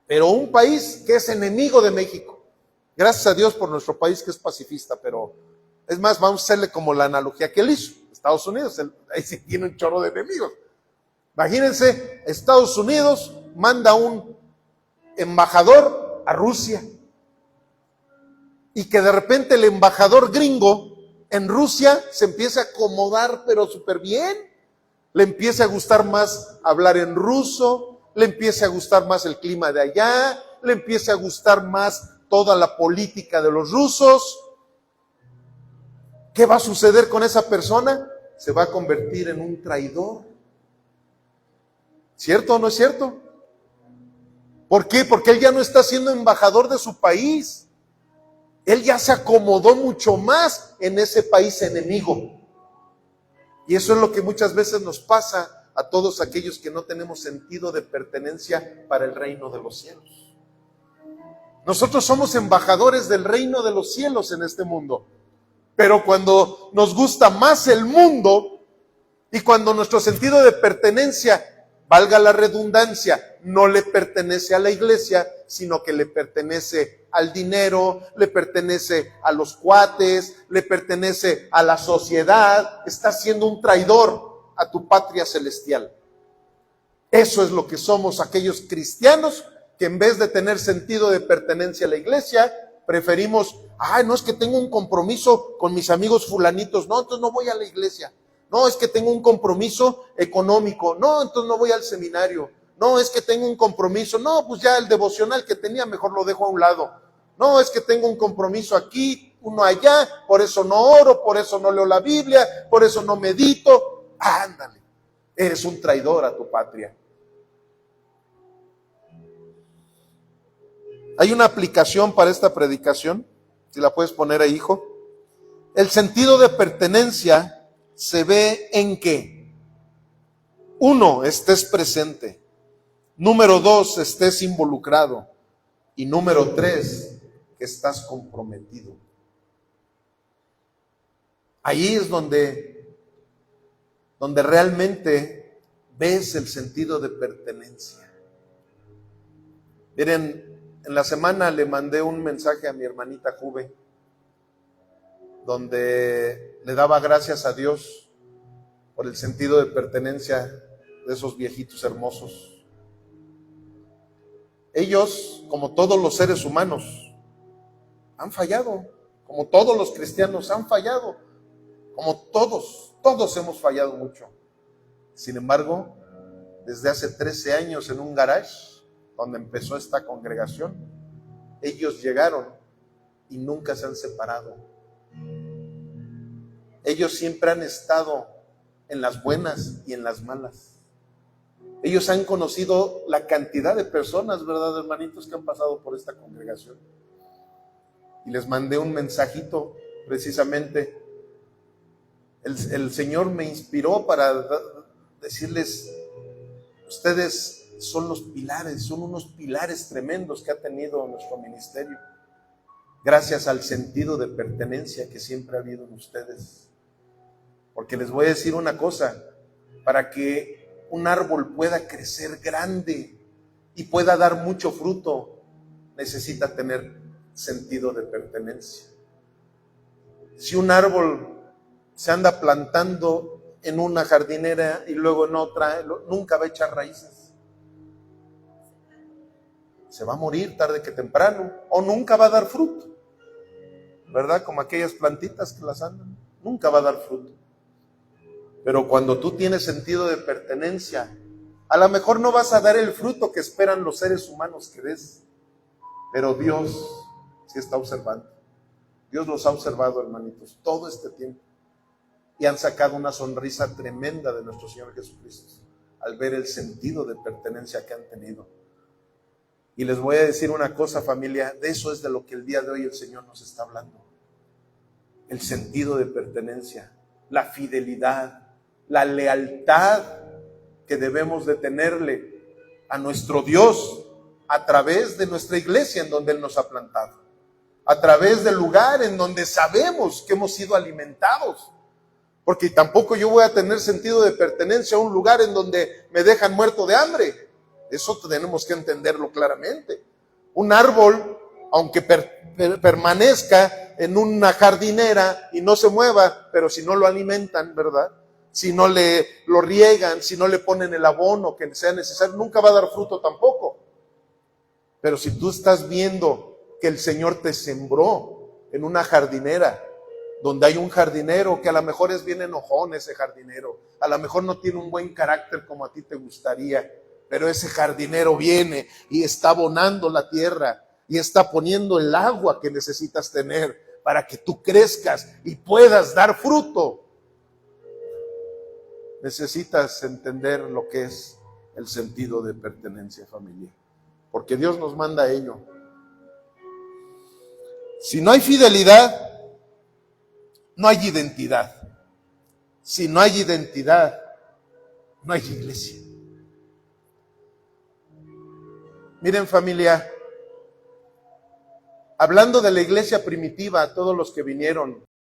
Pero un país que es enemigo de México. Gracias a Dios por nuestro país que es pacifista, pero es más, vamos a hacerle como la analogía que él hizo. Estados Unidos, ahí sí tiene un chorro de enemigos. Imagínense, Estados Unidos manda un embajador a Rusia y que de repente el embajador gringo en Rusia se empieza a acomodar pero súper bien, le empieza a gustar más hablar en ruso, le empieza a gustar más el clima de allá, le empieza a gustar más toda la política de los rusos. ¿Qué va a suceder con esa persona? Se va a convertir en un traidor. ¿Cierto o no es cierto? ¿Por qué? Porque él ya no está siendo embajador de su país. Él ya se acomodó mucho más en ese país enemigo. Y eso es lo que muchas veces nos pasa a todos aquellos que no tenemos sentido de pertenencia para el reino de los cielos. Nosotros somos embajadores del reino de los cielos en este mundo. Pero cuando nos gusta más el mundo y cuando nuestro sentido de pertenencia, valga la redundancia, no le pertenece a la iglesia, sino que le pertenece al dinero, le pertenece a los cuates, le pertenece a la sociedad, estás siendo un traidor a tu patria celestial. Eso es lo que somos aquellos cristianos que en vez de tener sentido de pertenencia a la iglesia, preferimos, no es que tengo un compromiso con mis amigos fulanitos, no, entonces no voy a la iglesia. No, es que tengo un compromiso económico, no, entonces no voy al seminario. No, es que tengo un compromiso. No, pues ya el devocional que tenía mejor lo dejo a un lado. No, es que tengo un compromiso aquí, uno allá, por eso no oro, por eso no leo la Biblia, por eso no medito. Ándale, eres un traidor a tu patria. Hay una aplicación para esta predicación, si la puedes poner ahí, hijo. El sentido de pertenencia se ve en que, 1, estés presente. Número 2, estés involucrado. Y número 3, que estás comprometido. Ahí es donde realmente ves el sentido de pertenencia. Miren, en la semana le mandé un mensaje a mi hermanita Juve, donde le daba gracias a Dios por el sentido de pertenencia de esos viejitos hermosos. Ellos, como todos los seres humanos, han fallado, como todos los cristianos han fallado, como todos hemos fallado mucho. Sin embargo, desde hace 13 años en un garage, donde empezó esta congregación, ellos llegaron y nunca se han separado. Ellos siempre han estado en las buenas y en las malas. Ellos han conocido la cantidad de personas, ¿verdad, hermanitos, que han pasado por esta congregación? Y les mandé un mensajito, precisamente. El Señor me inspiró para decirles, ustedes son los pilares, son unos pilares tremendos que ha tenido nuestro ministerio, gracias al sentido de pertenencia que siempre ha habido en ustedes. Porque les voy a decir una cosa, para que un árbol pueda crecer grande y pueda dar mucho fruto, necesita tener sentido de pertenencia. Si un árbol se anda plantando en una jardinera y luego en otra, nunca va a echar raíces. Se va a morir tarde que temprano, o nunca va a dar fruto, ¿verdad? Como aquellas plantitas que las andan, nunca va a dar fruto. Pero cuando tú tienes sentido de pertenencia, a lo mejor no vas a dar el fruto que esperan los seres humanos que des, pero Dios sí está observando. Dios los ha observado, hermanitos, todo este tiempo. Y han sacado una sonrisa tremenda de nuestro Señor Jesucristo al ver el sentido de pertenencia que han tenido. Y les voy a decir una cosa, familia, de eso es de lo que el día de hoy el Señor nos está hablando. El sentido de pertenencia, la fidelidad, la lealtad que debemos de tenerle a nuestro Dios a través de nuestra iglesia en donde Él nos ha plantado, a través del lugar en donde sabemos que hemos sido alimentados. Porque tampoco yo voy a tener sentido de pertenencia a un lugar en donde me dejan muerto de hambre. Eso tenemos que entenderlo claramente. Un árbol, aunque permanezca en una jardinera y no se mueva, pero si no lo alimentan, ¿verdad? Si no lo riegan, si no le ponen el abono que sea necesario, nunca va a dar fruto tampoco. Pero si tú estás viendo que el Señor te sembró en una jardinera, donde hay un jardinero que a lo mejor es bien enojón, ese jardinero, a lo mejor no tiene un buen carácter como a ti te gustaría, pero ese jardinero viene y está abonando la tierra y está poniendo el agua que necesitas tener para que tú crezcas y puedas dar fruto. Necesitas entender lo que es el sentido de pertenencia, familia, porque Dios nos manda a ello. Si no hay fidelidad, no hay identidad. Si no hay identidad, no hay iglesia. Miren, familia, hablando de la iglesia primitiva, todos los que vinieron